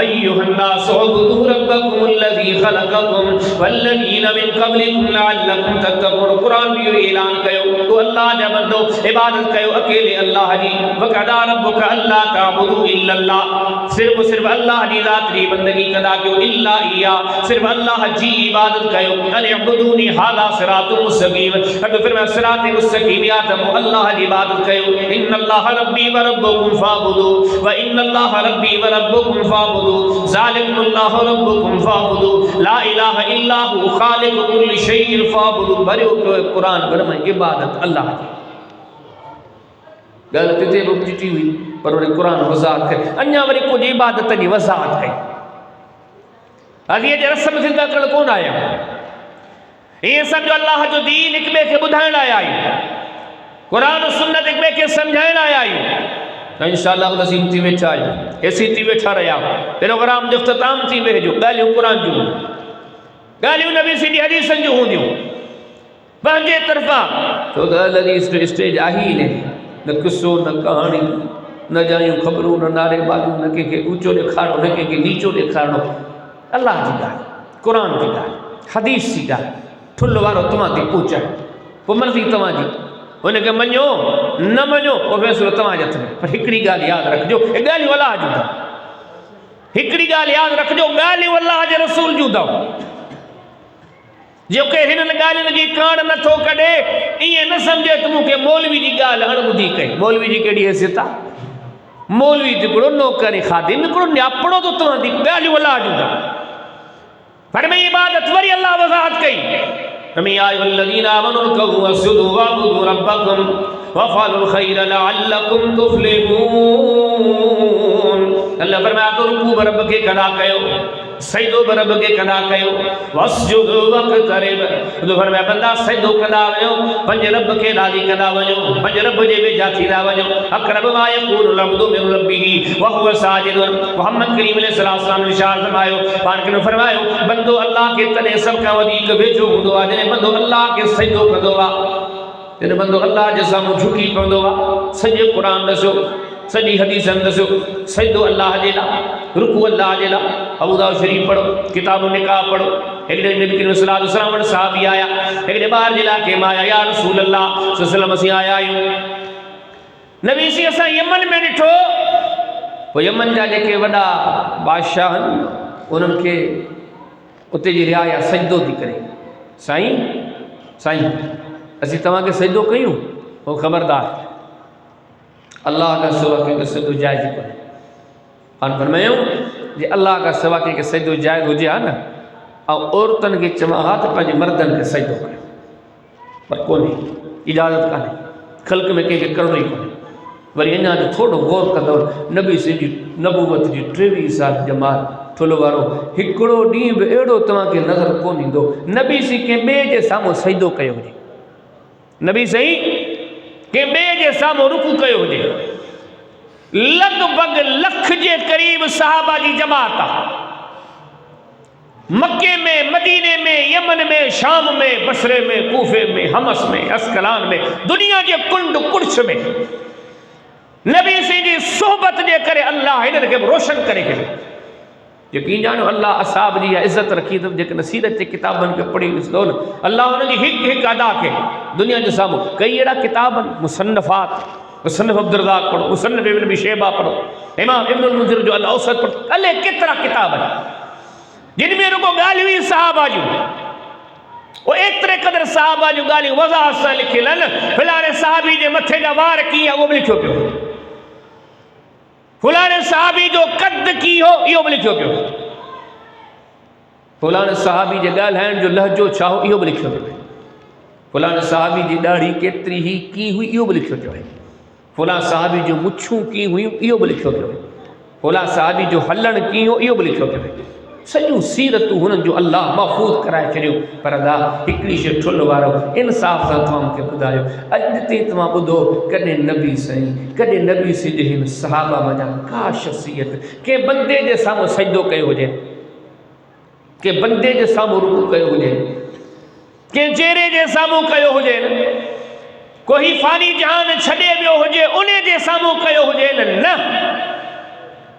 ایوہ الناس عبدوا ربکم الذی خلقکم والذین من قبلکم لعلکم تتقون. قرآن بھی اعلان کہو تو اللہ جا بندو عبادت کہو اکیلے اللہ جی. وقضى ربک اللہ تعبدوا الا اللہ صرف اللہ جی ذات دی بندگی کدا کیوں الا ایا صرف اللہ جی عبادت کہو. ان اعبدونی ھذا صراط مستقیم. اب پھر میں صراط مستقیم یاتم اللہ جی عبادت کہو. ان اللہ ربی و ربکم فاعبدوا وان اللہ ربی و ربکم فاعبدوا ذالکم اللہ ربکم فاعبدوا لا الہ الا هو خالق کل شیء فاعبدوا. بھرو قرآن پر میں عبادت اللہ جی غلط تے بچی ہوئی پر وری قرآن وضاحت کرے انیا وری کچھ عبادت جی وضاحت کئی ادھیے جے رسم زندہ کر کون آیا یہ سمجھو اللہ جو دین ایک بے کے بدھائن آیا قرآن و سنت ایک بے کے سمجھائن آیا تو انشاءاللہ نظیم تھی بیٹھا آئی ایسی تھی بیٹھا رہا پروگرام جو اختتام تھی بیٹھو گالیوں قرآن جو ہوں گالیوں نبی سیدھی حدیثن جو ہوں دیوں پہنجے طرفہ تو گال حدیث تو اسٹیج آہی لے نہ قصو نہ کہانی نہ جائیوں خبروں نہ نعرے بازوں نہ کہ اونچو دکھاڑو نہ کہ نیچو دکھاڑو اللہ جی گال قرآن جی گال حدیث جی گال ٹھل وارو تمہاں تی پوچھا وہ مرضی تمہاں جی انہیں کہ منیو نہ منیو وہ فیصلو تمہاں جت میں پر ہکڑی گال یاد رکھ جو گالی واللہ جو دا ہکڑی گال یاد رکھ جو گالی واللہ جے رسول جو دا جو کہ ہنن گالن جی کان نہ تھو کڑے یہ نہ سمجھے تمہوں کہ مولوی جی گال اڑ بدھی کئی مولوی جی کیڑی حیثیتا مولوی جی کڑو نوکری خادم کڑو نیاپڑو تو تمہاں دی گالی واللہ جو دا فرمی عبادت وری اللہ وضاحت کئی فرمی آئیو الذین آمنوا ارکعوا واسجدوا واعبدوا ربکم وافعلوا الخیر لعلکم تفلحون اللہ فرمایا تو رکوع برب کے کھڑا کیو سجدو برب کے کھڑا کیو واسجدوا واقترب تو فرمایا بندہ سجدو کھڑا ویو پنج رب کے راضی کھڑا ویو پنج رب جے وے جاتی دا ویو اقرب ما یقول العبد من ربه وهو ساجد محمد کریم علیہ السلام نے ارشاد فرمایا پاک نے فرمایا بندو اللہ کے تنے سب کا ودیک ویجو ہندو اجنے بندو اللہ کے سجدو کندو وا جن بندو اللہ جے ساموں جھکی پوندو وا سجے قرآن دسو سجی حدیث دسو سجدو اللہ جے لا رکوع اللہ جے لا ابو داؤد شریف پڑھو کتاب نکاح پڑھو ایک دن نبی کریم صلی اللہ علیہ وسلم صحابی آیا ایک دن باہر جلا کے مایا یا رسول اللہ صلی اللہ علیہ وسلم اسی آیا نبی سی اسا یمن میں ڈٹھو وہ یمن جا جے کے وڈا بادشاہ انہن کے اتے جی رعایا سجدو دی کرے سائیں اسی تمہاں کے سجدو کیوں وہ خبردار اللہ کا سوا کے سجدو جائز پر ان فرمایوں جی اللہ کا سوا کے سجدو جائز ہو جائے نا اور عورتن کے چماہات پنج مردن کے سجدو کرے پر کونے اجازت کا نہیں خلق میں کہ کرنو ہی کونے وری انہاں جو تھوڑو غور کا دور نبی سے جی نبوت جی 23 سال جمال تھولو وارو ہکڑو ڈین بے ایڑو تمہاں کے نظر کونی دو نبی سے کہ بے جے سامو سجدو کیو جی نبی سے کہ بے جے سامو رکوع کیو جی لگ بگ لکھ جے قریب صحابہ جی جماعتا مکے میں مدینے میں یمن میں شام میں بصرے میں کوفے میں حمص میں اسکلان میں دنیا جے کنڈ کڑچ میں نبی سے جی صحبت جے کرے اللہ انہوں نے روشن کرے کے یقین جانو اللہ اصحاب جی عزت رکھی تو جے نصیرت کے کتابن کے پڑھی اس دون اللہ انہوں نے ہک ادا کے دنیا جو سامو کئی ایڑا کتابن مصنفات مصنف عبدالرزاق پڑھو مصنف ابن ابی شیبہ پڑھو امام ابن المنذر جو الاوسط پڑھو اللہ کترا کتاب ہے جن میں رکو گالی ہوئی صحابہ جو وہ اترے قدر صحابہ جو گالی وضاحت سے لکھے لن فلانے صحابی جے متھے جا وار کیا وہ بھی لکھو پیو فلانے صحابی جو قد کی ہو یہ بھی لکھو پیو فلانے صحابی جے گال ہیں جو لہجو چاہو یہ بھی لکھو پیو فلانے صحابی جی داڑھی کتری ہی کی ہوئی یہ بھی لکھو پیو فلاں صحابی جو مچھوں کی ہوئی یہ بھی لکھو پیو فلاں صحابی جو ہلن کی ہو یہ بھی لکھو پیو سجو سیرتو ہنن جو اللہ محفوظ کرائے چڑیو پر ادا ہکڑی شے ٹھل وارو انصاف سان تمام کے بدایو اجتے تمام بدو کدے نبی سائیں کدے نبی سے جہن صحابہ مجا کا شخصیت کہ بندے جے سامو سجدو کئے ہو جائے کہ بندے جے سامو رکوع کئے ہو جائے کہ چہرے جے سامو کئے ہو جائے کوئی فانی جہان چھڑے بیو ہو جائے انہیں جے سامو کئے ہو جائے نہ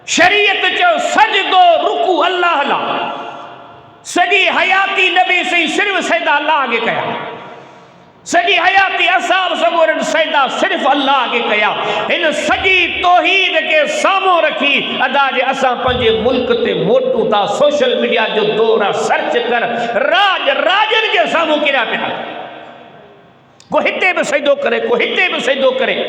شریعت جو سجدو رکوع اللہ لا سجی حیاتی نبی سے صرف سجدہ اللہ آگے کیا سجی حیاتی اصحاب سگورن سجدہ صرف اللہ آگے کیا ان سجی توحید کے سامو رکھی ادا جے اساں پنجے ملک تے موٹو تا سوشل میڈیا جو دورہ سرچ کر راجن کے سامو کرا پیا کو ہتے بھی سجدو کرے کو ہتے بھی سجدو کرے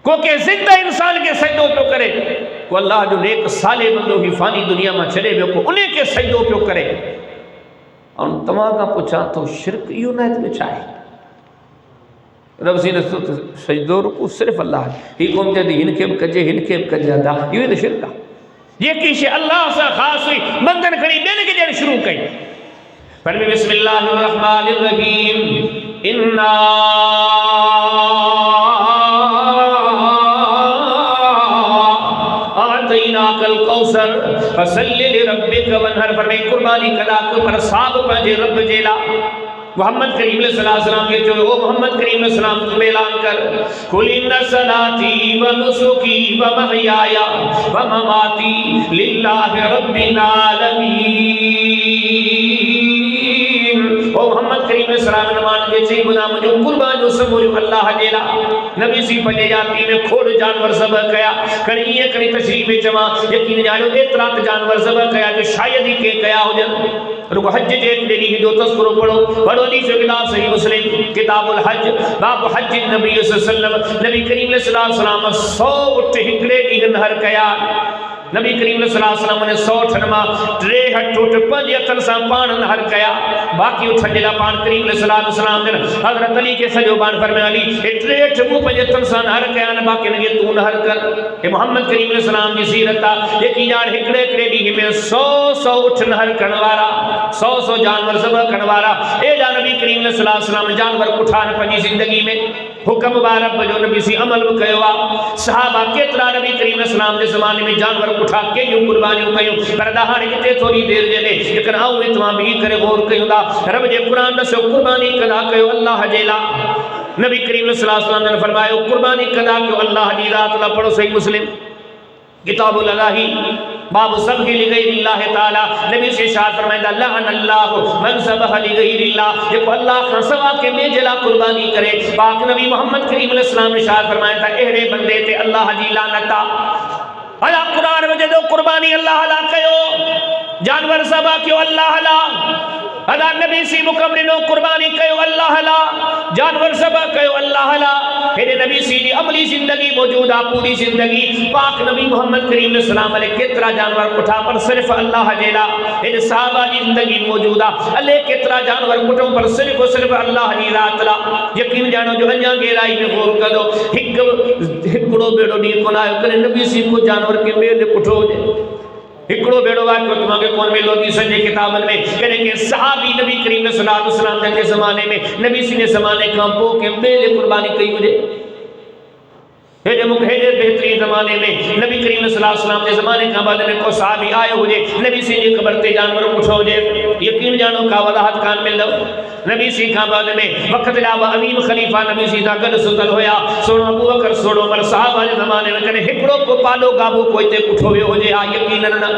کو کہ زندہ انسان کے سجدو پہ کرے کو اللہ جو نیک سالے بندوں ہی فانی دنیا میں چلے بے کو انہیں کے سجدو پہ کرے اور تمام کا پوچھا تو شرک یونیت میں چاہے رب سی نے سجدو رکو صرف اللہ ہی قوم جدی ہن کے کجے ہن کے کجے ادا یہ تو شرک ہے یہ کیشے اللہ سے خاص ہوئی مندن کھڑی دین کے جن شروع کئی فرمی بسم اللہ الرحمن الرحیم انا آتیناک الکوثر فصلی لربک وانحر فرمی قربانی کدا پر صاحب پنجے رب جیلا محمد کریم علیہ السلام کے جو وہ محمد کریم علیہ السلام کو اعلان کر قل ان صلاتی و نسکی و محیایا و مماتی للہ رب العالمین او محمد کریم علیہ السلام نے مان کے چاہیے بنا مجھے قربان جو سمجھو اللہ جیلا نبی سی پنجے جاتی میں کھوڑ جانور ذبح کیا کڑی یہ کڑی تشریف جمع یقین جانو اطلاق جانور ذبح کیا جو شاید ہی کہ کیا ہو جن رکو حج جے دلی ہی جو تذکرو پڑھو حدیث کتاب صحیح مسلم کتاب الحج باب حج النبی صلی اللہ علیہ وسلم نبی کریم علیہ السلام 100 اٹھ ہکڑے ڈیگن ہر کیا نبی کریم علیہ السلام نے 100 ٹھنما 3 ہٹ اٹھ 5 اتن سا پان ہر کیا باقی اٹھن جلا پان کریم علیہ السلام نے حضرت علی کے سجو بان فرمائے علی 3 اٹھ مو 5 اتن سا ہر کیا نہ باقی نے تو نہ ہر کر کہ محمد کریم علیہ السلام کی سیرت یقین جان ہکڑے کڑے ڈی میں 100 اٹھن ہر کرن والا 100 جانور ذبح کرن والا اے جا نبی کریم علیہ السلام جانور اٹھان پنجی زندگی میں حکم مبارک جو نبی سی عمل کیوا صحابہ کترا نبی کریم علیہ السلام کے زمانے میں جانور اٹھا کے یوں قربانیوں کیوں پر دہانے کتے تھوڑی دیر جلے لیکن آؤں اتما بھی کرے غور کیوں دا رب جے قرآن سے قربانی کدا کیوں اللہ جیلا نبی کریم علیہ السلام نے فرمایا قربانی کدا کیوں اللہ جی ذات اللہ پڑھو صحیح مسلم کتاب الالہی باب سبح لغیر اللہ تعالی نبی سے ارشاد فرمائے لعن اللہ من سبح لغیر اللہ جو اللہ کا سوا کے میں جلا قربانی کرے پاک نبی محمد کریم علیہ السلام نے ارشاد فرمایا تھا اہرے بندے تے اللہ جی لعنتا اللہ قرآن میں جو قربانی اللہ علا کہو جانور سبا کیو اللہ علا اللہ نبی سی مکمل قربانی کہو اللہ علا جانور سبا کہو اللہ علا پھر نبی سی دی عملی زندگی موجودہ پوری زندگی پاک نبی محمد کریم علیہ السلام علیہ کترا جانور اٹھا پر صرف اللہ جیلا پھر صحابہ دی زندگی موجودہ اللہ کترا جانور اٹھوں پر صرف و صرف اللہ جی ذات لا یقین جانو جو انجا گہرائی میں غور کرو ہکڑو بیڑو ڈی کو نائے کرے نبی سی کو جانور کے میل اٹھو جے ہکڑو بیڑو واقع تمہاں کے کون میں لوگی سنجے کتابن میں کہنے کہ صحابی نبی کریم صلی اللہ علیہ وسلم کے زمانے میں نبی سی نے زمانے کامپو کے میل قربانی کئی مجھے بہترین زمانے میں نبی کریم صلی اللہ علیہ وسلم کے زمانے کا بعد میں کو صحابی آئے ہوئے نبی سی نے قبر تے جانور اٹھو جے یقین جانو کا وضاحت کان مل دو نبی سی کا بعد میں وقت علاوہ عظیم خلیفہ نبی سی دا گڈ سدل ہویا سوڑو ابو بکر سوڑو عمر صحابہ کے زمانے میں کنے ہکڑو کو پالو گابو کوئی تے اٹھو ہو جے ہاں یقیناً نہ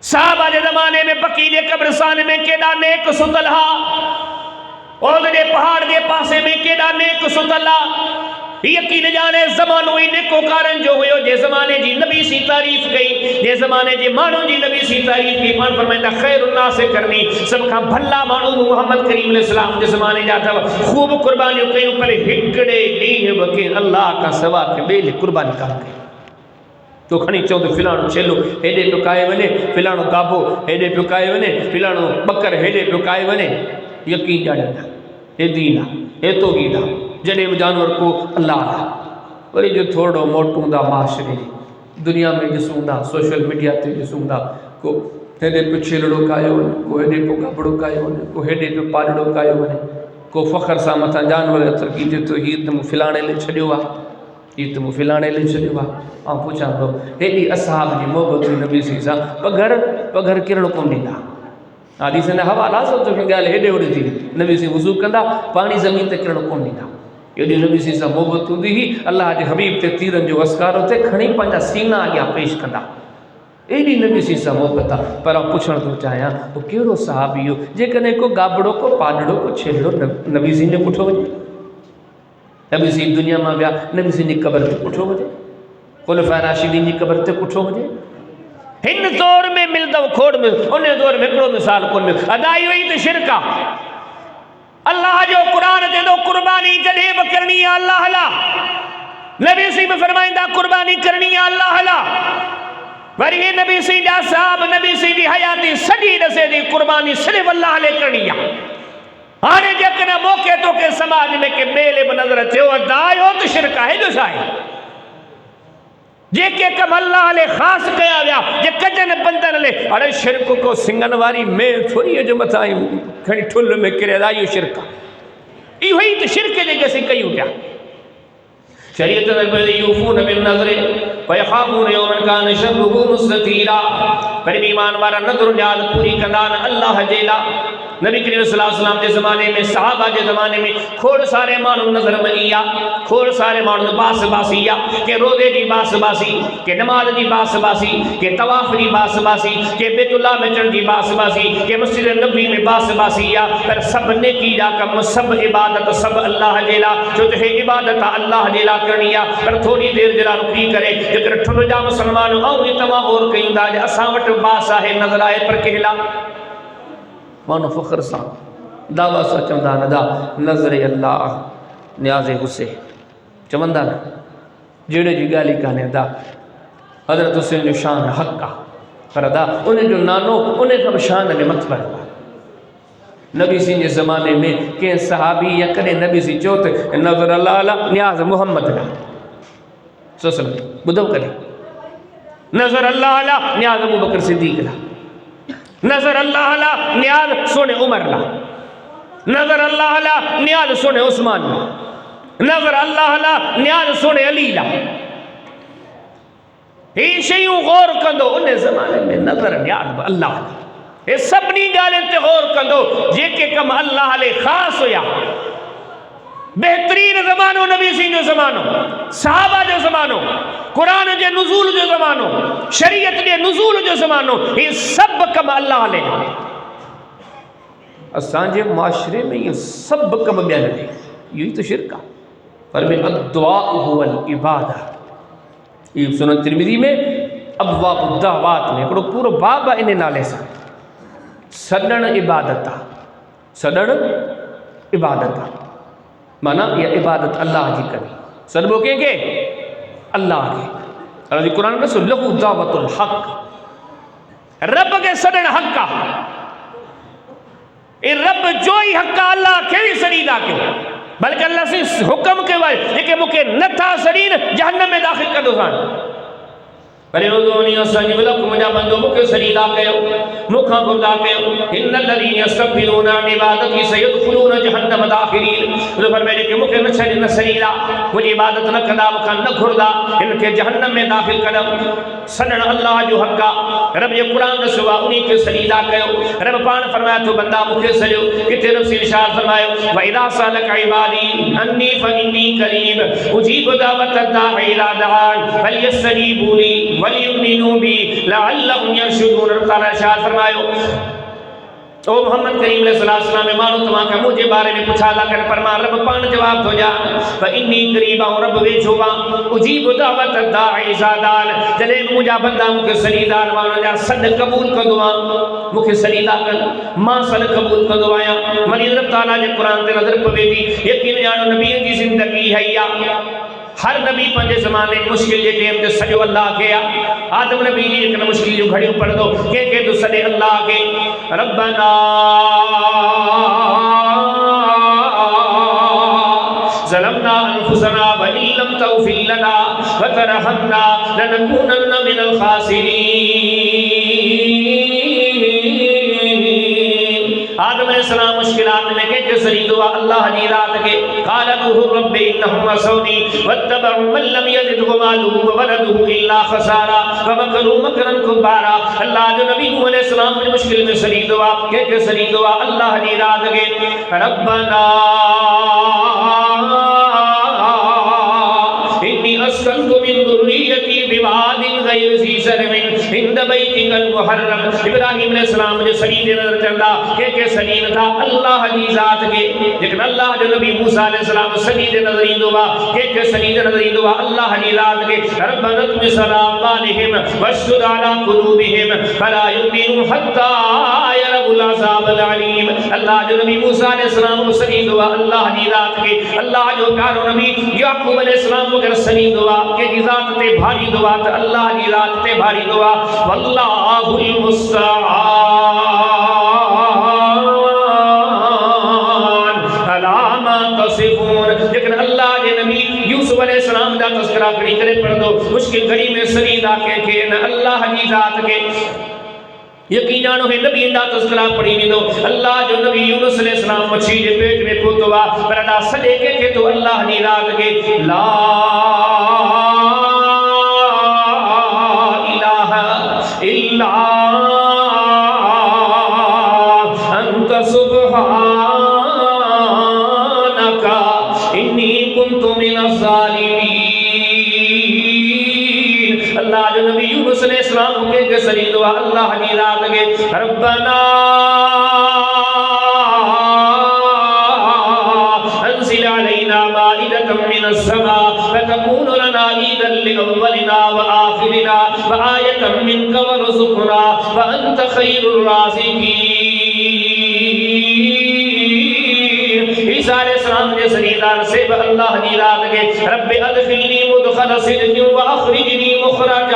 صحابہ کے زمانے میں بقیع قبرستان میں کیڑا نیک سدل ہا اور دے پہاڑ دے پاسے میں کیڑا نیک سدل ہا یقین جانے زمانو ہی نیکو کارن جو ہوئے جے زمانے جی نبی سی تعریف گئی جے زمانے جی مانو جی نبی سی تعریف کی مان فرمائندہ خیر اللہ سے کرنی سب کا بھلا مانو محمد کریم علیہ السلام جے زمانے جاتا خوب قربانیوں کہیں پر ہکڑے نہیں بکے اللہ کا سوا کے بیل قربانی کر گئے تو کھنی چاہوں تو فلانو چلو ہیڈے پکائے ونے فلانو کابو ہیڈے پکائے ونے فلانو بکر ہیڈے پکائے ونے یقین جانے اے دینا اے تو گینا جنہیں جانور کو اللہ دا ولی جو تھوڑو موٹوں دا معاشرے دنیا میں جسوں دا سوشل میڈیا تے جسوں دا کو ہیڈے پہ چھلڑو کائے ہونے کو ہیڈے پہ گبڑو کائے ہونے کو ہیڈے پہ پالڑو کائے ہونے کو فخر سا مطا جانور اتر کیتے تو ہی تم فلانے لے چھڑیو آ یہ تم فلانے لے چھڑیو آ آن پوچھا دو ہیڈی اصحاب جی محبت نبی سیسا پگھر کرنو کم دینا حدیث نے حوالہ سو تو کہ گال ہیڈے اڑی تھی نبی سی وضو کندا پانی زمین تے کرنو کم دینا یہ نبی سی سا محبت ہوندی ہی اللہ جے حبیب تے تیرن جو اسکار ہوتے کھنی پنجا سینہ آگیا پیش کندا ایڈی نبی سی سا محبت پر آپ پوچھن تو چاہیا وہ کیڑو صحابی ہو جے کنے کو گابڑو کو پاڑڑو کو چھیڑو نبی سی نے پٹھو وجے نبی سی دنیا میں بیا نبی سی نے قبر تے پٹھو وجے خلفاء راشدین جی قبر تے پٹھو وجے ہن دور میں مل دو کھوڑ میں انہیں دور میں کڑو مثال کون میں ادائی ہوئی تو شرکہ اللہ جو قرآن دے دو قربانی جڑے بکرنی ہے اللہ حلا نبی سی میں فرمائندہ قربانی کرنی ہے اللہ حلا وری نبی سی جا صاحب نبی سی دی حیاتی سگی رسے دی قربانی صرف اللہ لے کرنی ہے آنے جکنا موقع تو کہ سماج میں کہ میلے بنظر اچھے ہو دائے ہو تو شرکہ ہے جو شاہی جے کہ کم اللہ علیہ خاص کیا گیا جے کجن بندن لے ارے شرک کو سنگن واری میں تھوڑی ہے جو متائیں کھڑی ٹھل میں کرے دائیو شرکہ یہ ہوئی تو شرک دے جیسے کئی اٹھا شریعت نبی یوفون بالنظر ویخافون یومن کان شرہ مستطیرا پر ایمان وارا نظر نیاد پوری کندان اللہ جیلا نبی کریم صلی اللہ علیہ وسلم کے زمانے میں صحابہ کے زمانے میں کھوڑ سارے مانو نظر منیا کھوڑ سارے مانو باس باسیا کہ روزے دی باس باسی کہ نماز دی باس باسی کہ طواف دی باس باسی کہ بیت اللہ میں چڑھ دی باس باسی کہ مسجد نبی میں باس باسیا پر سب نے کی جا کم سب عبادت سب اللہ جیلا جو تہے عبادت اللہ جیلا کرنیا پر تھوڑی دیر جلا رکی کرے جگر ٹھن جا مسلمان اور اتما اور کہیں دا جا اساوٹ باس آئے نظر آئے پر کہلا مانو فخر سان دعویٰ سا چمدان دا نظر اللہ نیاز غصے چمندان جیڑے جی گالی کہنے دا حضرت حسین جو شان حق کا پر دا انہیں جو نانو انہیں کم شان نے مت پر نبی سی نے زمانے میں کہ صحابی یا کرے نبی سی چوت نظر اللہ علیہ نیاز محمد لا سو سلم بدو کرے نظر اللہ علیہ نیاز ابو بکر صدیق لا نظر اللہ علیہ نیاز سونے عمر لا نظر اللہ علیہ نیاز سونے عثمان لا نظر اللہ علیہ نیاز سونے علی لا یہ شیعوں غور کندو انہیں زمانے میں نظر نیاز اللہ علیہ یہ سب نہیں گالیں تے غور کندو جے کہ کم اللہ علیہ خاص ہویا بہترین زمانوں نبی سی جو زمانوں صحابہ جو زمانوں قرآن جو نزول جو زمانوں شریعت جو نزول جو زمانوں یہ سب کم اللہ علیہ اسانجے معاشرے میں یہ سب کم بیان لے یہی تو شرکہ پر میں الدعاء هو العبادہ یہ سنن ترمذی میں ابواب الدعوات میں کڑو پورو بابا انہیں نالے سا سڈن عبادتا سڈن عبادتا مانا یہ عبادت اللہ جی کریں سڈبو کہیں گے اللہ کے اللہ جی قرآن میں سن لہو دعوت الحق رب کے سڈن حق کا یہ رب جو ہی حق کا اللہ کے بھی سریدہ کے بلکہ اللہ سے حکم کے وجہ لیکن مکہ نتھا سرین جہنم میں داخل کر دو سان بلے نوزونی اسجب لکم مجھا بندو مکہ سریدہ کے مکھا گردہ کے ان الذین یستکبرون عن عبادتی سیدخلون جہنم داخرین تو فرمائے کہ مکہ نچھل سریدہ مجھے عبادت نہ کدا مکھا نہ گھردہ ان کے جہنم میں داخل کرم سنن اللہ جو حقا رب یہ قرآن رسوا انہی کے سریدہ کہو رب پان فرمایا تو بندہ مکہ سلیو کتے رب سے ارشاد فرمائے وَإِذَا سَأَلَكَ عِبَادِي أَنِّي فَإِنِّي قَرِيبٌ أُجِيبُ دَعْوَةَ الدَّاعِ إِذَا دَعَانِ فَلْيَسْتَجِيبُوا لِي وَلْيُؤْمِنُوا بِي لَعَلَّهُمْ يَرْشُدُونَ رب تعالیٰ ارشاد فرمائے او محمد کریم علیہ السلام میں مانو تمہاں کا مجھے بارے میں پوچھا لا کر فرما رب پان جواب دو جا فَإِنِّي قَرِيبٌ رب ویچھوا اجیب دعوت الداعِ اذا دعان جلے مجھا بندہ مکہ سلیدار مانو جا صد قبول کر دعا مکہ سلیدہ کر ماں صد قبول کر دعایا منی رب تعالیٰ نے قرآن تے نظر پوے دی یقین جانو نبی کی زندگی ہے یا ہر نبی پنجے زمانے مشکل جے ٹیم تے سجو اللہ کیا آدم نبی جی ایک مشکل جو گھڑیوں پڑھ دو کہ تو سجے اللہ کے ربنا ظلمنا انفسنا وإن لم تغفر لنا وترحمنا لنكونن من الخاسرین آدم علیہ السلام مشکلات میں کہ سری دعا اللہ دی رات کے قال نوح رب انہم عصونی واتبعوا من لم یزدہ مالہ وولدہ الا خسارا ومکروا مکرا کبارا اللہ جو نبی نوح علیہ السلام نے مشکل میں سری دعا کہ سری دعا اللہ دی رات کے ربنا انی اسکنت من ذریتی بواد غیر ذی زرع عند بیتک المحرم ابراہیم علیہ السلام جو سلیم نظر چلدا کہ سلیم تھا اللہ کی ذات کے لیکن اللہ جو نبی موسیٰ علیہ السلام سلیم نظری دعا کہ سلیم نظری دعا اللہ کی ذات کے ربنا اطمس علی اموالہم واشدد علی قلوبہم فلا یؤمنوا حتی یروا العذاب العلیم اللہ جو نبی موسیٰ علیہ السلام سلیم دعا اللہ کی ذات کے اللہ جو پیارو نبی یعقوب علیہ السلام وغیرہ سلیم دعا کہ ذات تے بھاری دعا تو اللہ کی ذات تے بھاری دعا واللہ المستعان تذکرہ کری کرے پڑھ دو مشکل گھڑی میں سریدہ کے نہ اللہ جی ذات کے یقینانو ہے نبی دا تذکرہ پڑھی نہیں دو اللہ جو نبی یونس علیہ السلام مچھی دے پیٹ میں پوتوا بردا سلے کے تو اللہ جی ذات کے لا الہ الا انت سبحانک انی کنت من الظالمین اللہ جو نبی یونس علیہ السلام کے سری دعا اللہ جی ذات کے ربنا انزل علینا مائدة من السماء فتكون لنا عيدا لأولنا وآخرنا وآية منك وارزقنا وأنت خير الرازقين عیسیٰ علیہ السلام نے سریدار سے اللہ جی ذات کے رب ادخلنی مدخل صدق واخرجنی مخرج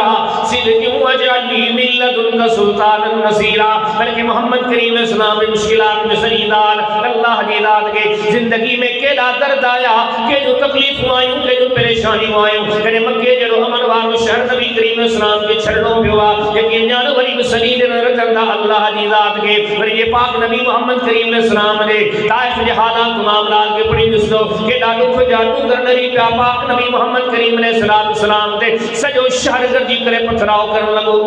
صدق واجعلنی من لدنک سلطانا نصیرا بلکہ محمد کریم علیہ السلام میں مشکلات میں سریدار اللہ جی ذات کے زندگی میں کیلا درد آیا کہ جو تکلیف آئیں کہ جو پریشانی آئیں کہ مکے جڑو امن وارو شہر نبی کریم علیہ السلام کے چھڑنوں پہ ہوا یقین جانو ولی مسلید رکندہ اللہ جی ذات کے اور یہ پاک نبی محمد کریم علیہ السلام نے طائف کے حالات معاملات کے پڑھی دستو کہ ڈاڈو فجادو کرنری پہ پاک نبی محمد کریم علیہ السلام تے سجو شہر گرجی کرے پتھراؤ کرن لگو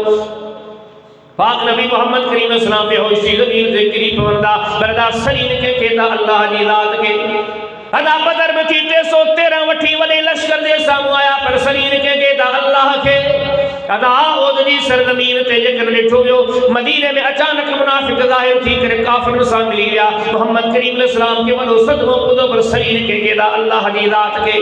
پاک نبی محمد کریم علیہ السلام پہ ہوشی زمین ذکری پوردہ بردہ سرین کے کہتا اللہ جی ذات کے ادا بدر میں تھی 313 وٹھی والے لشکر دے سامو آیا پر سرین کے کہتا اللہ کے ادا اود جی سرزمین تے جکر لٹھو جو مدینے میں اچانک منافق ظاہر تھی کر کافر نسا ملی گیا محمد کریم علیہ السلام کے ولو صدموں قدو پر سرین کے کہتا اللہ جی ذات کے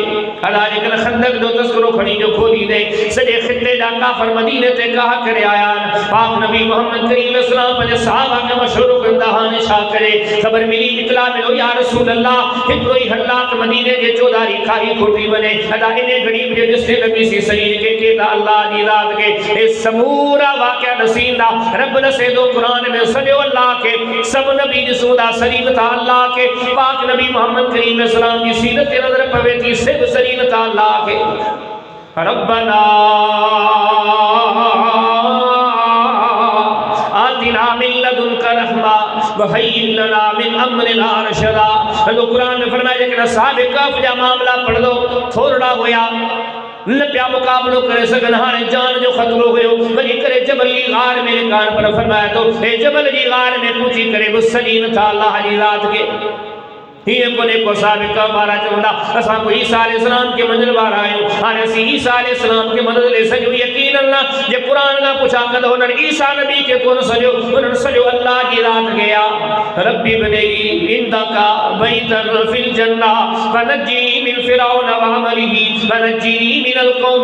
ادا جکر خندق دو تذکروں کھڑی جو کھولی دے سجے خطے جا کافر مدینے تے کہا کرے آیا پاک نبی محمد کریم علیہ السلام پر صحابہ کے مشہور کندہان شاہ کرے خبر ملی اطلاع ملو یا رسول اللہ ہکروئی حلات مدینے جے چوداری کھائی کھوٹی بنے ادا انہیں غریب جے جس سے نبی سی سرین کے کہتا اللہ جی ذات کے اس سمورا واقعہ نسیندہ رب نسے دو قرآن میں سجو اللہ کے سب نبی جسودہ سرین تھا اللہ کے پاک نبی محمد کریم علیہ السلام کی سیرت نظر پویتی سب سرین تھا اللہ کے ربنا آتنا من لدنک رحمہ وحیئ لنا من امرنا رشدا تو قرآن میں فرمایا کہ صاحب کہف جا معاملہ پڑھ دو تھوڑا ہویا نہ پیا مقابلو کرے سگنہانے جان جو خطرو ہوئے ولی کرے جبل لی غار میرے کان پر فرمایا تو اے جبل لی غار میں پوچھی کرے وہ سلیم تھا اللہ جی ذات کے ہی کونے کو سابقہ بارا چوندہ اساں کو عیسیٰ علیہ السلام کے منزل بارا آئے آنے سی عیسیٰ علیہ السلام کے مدد لے سجو یقین اللہ یہ قرآن کا پوچھا کد انہوں عیسیٰ نبی کے کون سجو انہوں سجو اللہ کی رات گیا ربی بنیگی اندکا بیتر فی الجنہ ونجی من فرعون وعملہ ونجی من القوم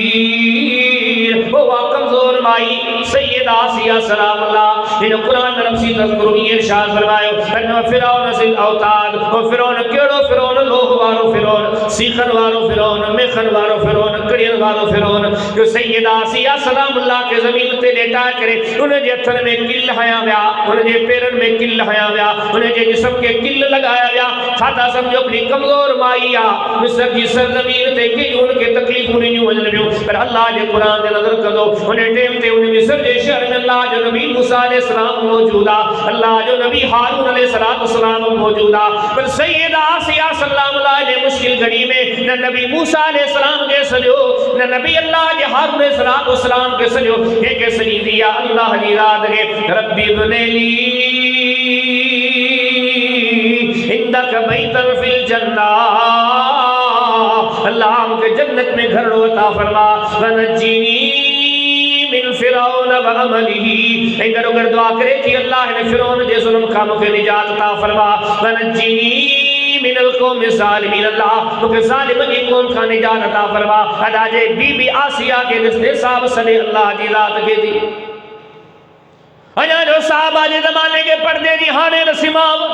الظالمین وہ کمزور مائی سید آسیہ سلام اللہ انہوں قرآن نرمسی تذکرونی ارشاد فرمائے انہوں فرعون ذل اوتاد وہ فرعون کیڑو فرعون لوہ وارو فرعون سیخن وارو فرعون میخن وارو فرعون کڑین وارو فرعون جو سید آسیہ سلام اللہ کے زمین تے لیٹا کرے انہیں جے اتھن میں کل ہیا ویا انہیں جے پیرن میں کل ہیا ویا انہیں جے جسم کے کل لگایا ویا کھاتا سمجھو اپنی کمزور مائی آ مصر کی سرزمین تے کہ ان کے تکلیف انہیں جو وجل بیو پر اللہ جے قرآن دے نظر کر دو انہیں ٹیم تے انہیں مصر جے شہر میں اللہ جو نبی موسیٰ علیہ السلام موجودہ اللہ جو نبی ہارون علیہ السلام موجودہ پر سید آسیہ سلام اللہ نے مشکل گھڑی میں نہ نبی موسیٰ علیہ السلام کے سجو نہ نبی اللہ جے ہارون علیہ السلام کے سجو یہ کہ سجی دیا اللہ جی رات کے ربی بنے لی اندک بیتر فی الجنہ اللہ ہم کے جنت میں گھر عطا فرما ونجینی من فرعون وعملہ اگر اگر دعا کرے کہ اللہ نے فرعون جے ظلم کاموں کے نجات عطا فرما ونجینی من القوم الظالمین اللہ کیونکہ ظالم کی قوم کا نجات عطا فرما ادا جے بی بی آسیہ کے نسل صاحب صلی اللہ جی ذات کے دی اجا جو صحابہ جے زمانے کے پردے دی ہانے رسماو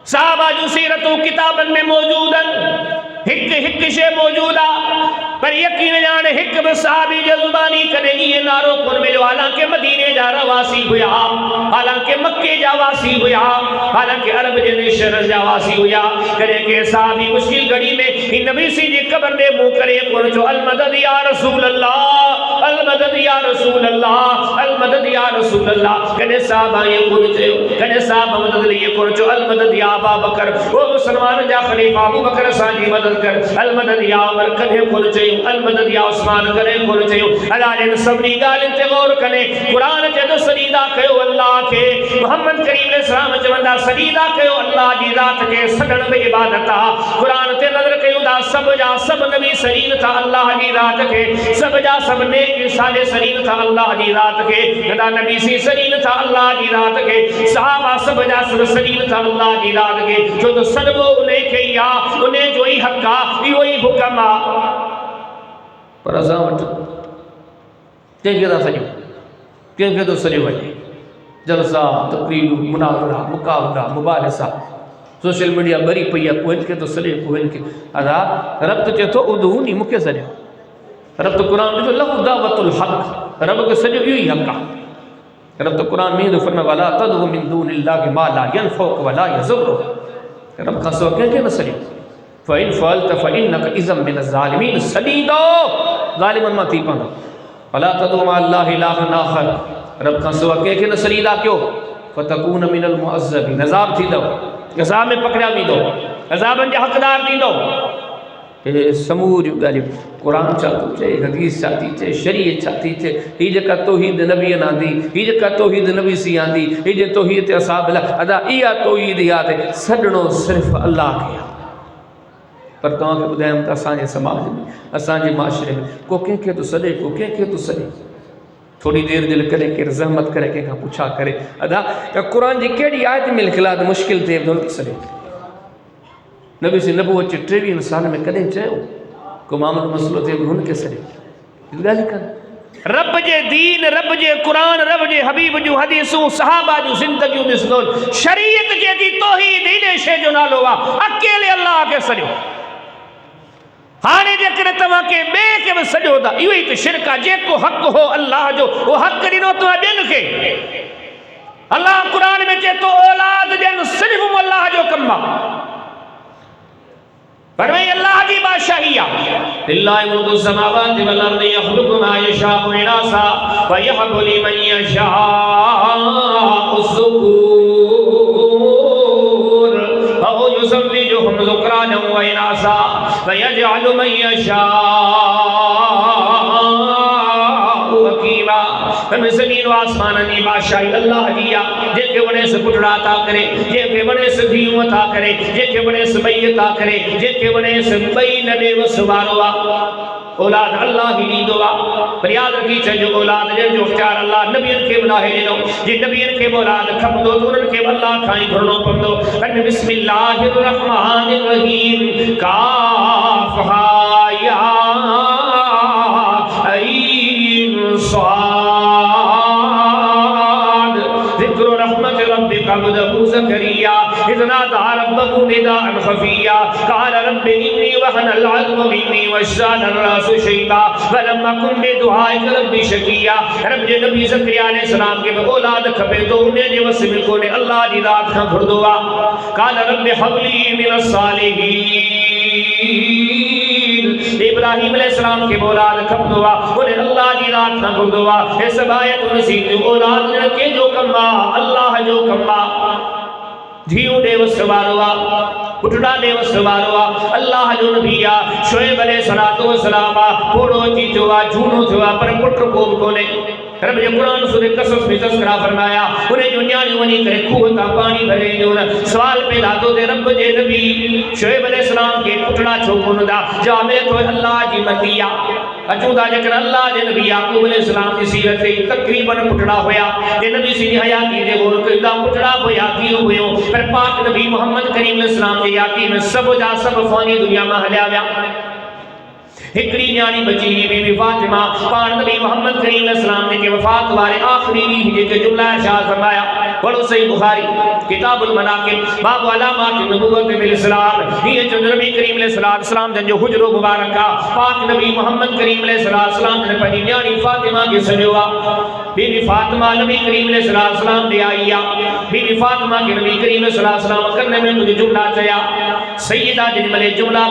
صحابہ جو سیرتوں کتابن میں موجودن ہک شے موجودہ پر یقین جانے ہک بصحابی جو زبانی کرے یہ نارو کن میں جو حالانکہ مدینے جا رواسی ہویا حالانکہ مکے جا واسی ہویا حالانکہ عرب جن شہر جاواسی ہویا کرے کہ صحابی مشکل گھڑی میں ہی نبی سی جی قبر دے منہ کرے کون جو المدد یا رسول اللہ، المدد یا رسول اللہ، المدد یا رسول اللہ. کنے صحابہ یہ کون جو کنے صحابہ مدد لیے کون جو المدد یا ابا بکر، وہ مسلمان جا خلیفہ ابو بکر سانجی مدد کر. المدد یا عمر کنے کون جو المدد یا عثمان کنے کون جو. اللہ جن سبنی گالن تے غور کنے قرآن تے تو سجدہ کہو اللہ کے، محمد کریم علیہ السلام چوندہ سجدہ کہو اللہ جی ذات کے، سجن بے عبادت قرآن تے نظر کہو دا سب جا سب نبی سرین تھا اللہ جی ذات کے، سب جا سب نیک انسان سرین تھا اللہ جی ذات کے، دا نبی سی سرین تھا اللہ جی ذات کے، صحابہ سب جا سب سرین تھا اللہ جی ذات کے. جو تو سنبو انہیں کہیا انہیں جو ہی حقا ہی حکمہ پر ازامت کہیں کہ دا سجو کہیں کہ تو سجو بھائی جلسہ تقریر مناظرہ مقابلہ مباحثہ سوشل میڈیا بری پیا کوئن کے تو سجو کوئن کے ادا رب تو چاہتو ادھونی مکہ سجو رب تو قرآن جو لہو دعوت الحق رب کے سجو یہی حقا رب تو قرآن میں دو فرمائے وَلَا تَدْعُ مِن دُونِ اللَّهِ مَا لَا يَنْفَعُكَ وَلَا يَضُرُّكَ رب کا سوا کہیں کہ نہ سجو فَإِن فَعَلْتَ فَإِنَّكَ إِذًا مِنَ الظَّالِمِينَ سجدو ظالمان ما تھی پانا وَلَا تَدْعُ مَعَ اللَّهِ إِلَٰهًا آخَرَ رب کا سوا کہیں کہ نہ سجدہ کیوں فَتَكُونَ مِنَ الْمُعَذَّبِينَ عذاب تھی دو عذاب میں پکڑا بھی دو عذاب انجا حقدار دی دو. سمور غالب قرآن چاہتو چھے حدیث چاہتی چھے شریعت چاہتی چھے ہی جکا توحید نبی آندی ہی جکا توحید نبی سی آندی ہی جے توحید اصحاب اللہ ادا ایا توحید یاد ہے سڈنو صرف اللہ کیا. پر تو آنکہ بدائم تا اسانجے سماج میں اسانجے معاشرے میں کو کہیں کہ تو سڑے کو کہیں کہ تو سڑے تھوڑی دیر دل کرے کہ رحمت کرے کہ کہاں پوچھا کرے ادا قرآن جی کیڑی آیت مل خلاد مشکل تے دول سڑے نبی سے نبوت چے 23 سال میں کدیں چاہو کو معامل مسئلہ تے ان کے سڑے گالی کر رب جے دین رب جے قرآن رب جے حبیب جو حدیثوں صحابہ جو زندگیوں دسدول شریعت جے دی توحید ہی شے جو نالو وا اکیلے اللہ کے سڑو ہانے جے کرے تمہاں کے بے کے سجو دا یوں ہی تو شرکہ جے کو حق ہو اللہ جو وہ حق دینو تو دن کے اللہ قرآن میں چے تو اولاد جن صرف اللہ جو کمہ فرمائی اللہ کی بادشاہیہ للہ ملک السماوات والارض یخلق ما یشاء اناسا ویہب لمن یشاء الذکور وهو یزوجہم ذکرانا واناسا ویجعل من یشاء حکیما. ہمیں زمین و آسمانانی بادشاہی اللہ دیا جے کے بنے سے پٹڑا عطا کرے جے کے بنے سے دیوں عطا کرے جے کے بنے سے بئی عطا کرے جے کے بنے سے بئی نڈے و سواروا اولاد اللہ ہی نہیں دعا پر یاد رکھی چاہے جو اولاد جن جو اختیار اللہ نبیان کے بنا ہے لینو جی نبیان کے اولاد کھپ دو تو ان کے اللہ کھائیں گھرنوں پڑھ دو ان بسم اللہ الرحمن الرحیم کاف ہا یا عین صاد ذکر رحمت ربک عبدہ زکریا اذ نادى ربه نداء خفيا قال رب إني وهن العظم مني واشتعل الرأس شيبا ولم أكن بدعائك رب شقيا. رب جے نبی زکریا علیہ السلام کے اولاد کھپے تو انہیں جو وسیع کو نے اللہ دی رات کا بھر دعا قال رب هب لي من الصالحين ابراہیم علیہ السلام کے اولاد کھپ دعا انہیں اللہ دی رات کا بھر دعا اس آیت نصیب اولاد نے کے جو کما اللہ جو کما دھیوں دے وسواروا پٹڑا دے وسواروا اللہ جو نبیہ شعیب علیہ السلام پوڑو چی چوا جھونو چوا پر پٹر کو بکونے رب جے قرآن سورہ قصص میں تذکرہ فرمایا انہیں جو نیانی ونی کرے کھوتا پانی بھرے جو سوال پیدا تو دے رب جے نبی شعیب علیہ السلام کے پٹڑا چھوکن دا جامع تو اللہ جی متیہ اچھو دا جکر اللہ جے نبی یعقوب علیہ السلام کی سیرت سے تقریباً پٹڑا ہویا جے نبی سی حیاتی دے غور کردہ پٹڑا ہویا کیوں ہوئیوں پر پاک نبی محمد کریم علیہ السلام کے یاقی میں سب جا سب فانی دنیا میں حلیا گیا ہکڑی نیانی بچی بی بی فاطمہ پان نبی محمد کریم علیہ السلام نے کہ وفات والے آخری ریح کے جملہ ارشاد فرمایا پڑھو صحیح بخاری کتاب المناقب باب علامات النبوت بالاسلام یہ جو نبی کریم علیہ السلام جن جو حجر مبارکہ پاک نبی محمد کریم علیہ السلام نے پڑھی نیانی فاطمہ کی سجوا بی بی فاطمہ نبی کریم علیہ السلام نے آئیا بی بی فاطمہ کے نبی کریم علیہ السلام کرنے میں مجھے جملہ چایا سیدہ جن ملے جملہ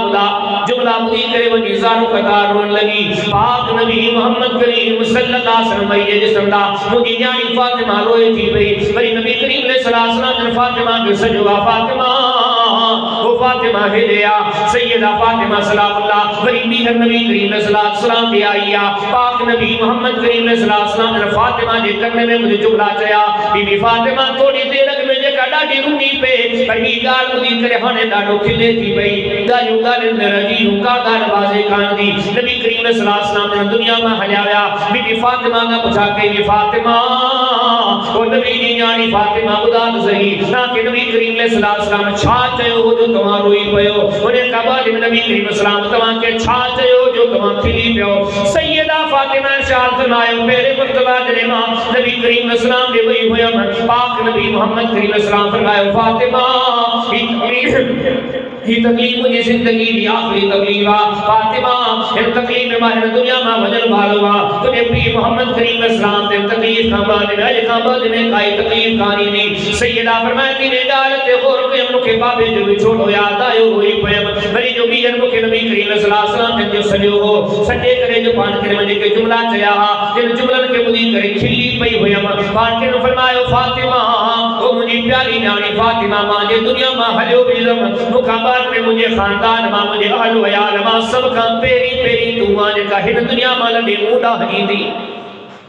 بدی کرے وہ نظاروں قطار رون لگی پاک نبی محمد کریم صلی اللہ علیہ وسلم یہ جسم دا مجھے نیانی فاطمہ روئے تھی بری نبی کریم علیہ السلام نے فاطمہ کے سجوا فاطمہ وہ فاطمہ ہدیا سیدہ فاطمہ سلام اللہ بری بیہر نبی کریم علیہ السلام دی آئیا پاک نبی محمد کریم علیہ السلام نے فاطمہ جے کرنے میں مجھے جملہ چایا بی بی فاطمہ تھوڑی دیر میں جے کا ڈاڈی رونی پہ پر ہی گال مجھے کرے ہانے ڈاڈو کھلے تھی بھئی گالیوں گالن میں رجیوں کا گال بازے کھان دی نبی کریم علیہ السلام نے دنیا میں حلیاویا بی بی فاطمہ کا پچھا کے بی فاطمہ اور نبی جی نیانی فاطمہ خدا صحیح نہ کہ نبی کریم علیہ السلام چھا چاہو جو تمہاں روئی پیو انہیں کعبہ جب نبی کریم علیہ السلام تمہاں کے چھا چاہو جو تمہاں کھلی پیو سیدہ فاطمہ ارشاد فرمائے میرے مرتبہ جنے ماں نبی کریم علیہ السلام نے وہی ہویا پاک نبی محمد کریم علیہ السلام فرمائے فاطمہ ہی تکلیف مجھے زندگی دی آخری تکلیف فاطمہ ان تکلیف میں ماہر دنیا میں وجل بھالوا تجھے پی محمد کریم علیہ السلام نے تکلیف کا بعد میں کا بعد میں کائی تکلیف کانی نہیں سیدہ فرمائے تیرے ڈالتے غور کے ہم کے بابے جو بھی چھوڑو یاد آئے ہوئی پیم بری جو بھی جنم کے نبی کریم علیہ السلام نے جو سجو ہو سجے کرے جو پان کرے مجھے کے جملہ چایا جن جملن کے مجھے کرے کھلی پئی ہوئی پان کے فرمائے فاطمہ وہ مجھے پیاری نیانی فاطمہ ماں جے دنیا ماں حلیو بیلم مقابات میں مجھے خاندان ماں مجھے اہل و عیال ماں سب کا پیری تو ماں جے کا ہن دنیا ماں لڑے موڈا ہی دی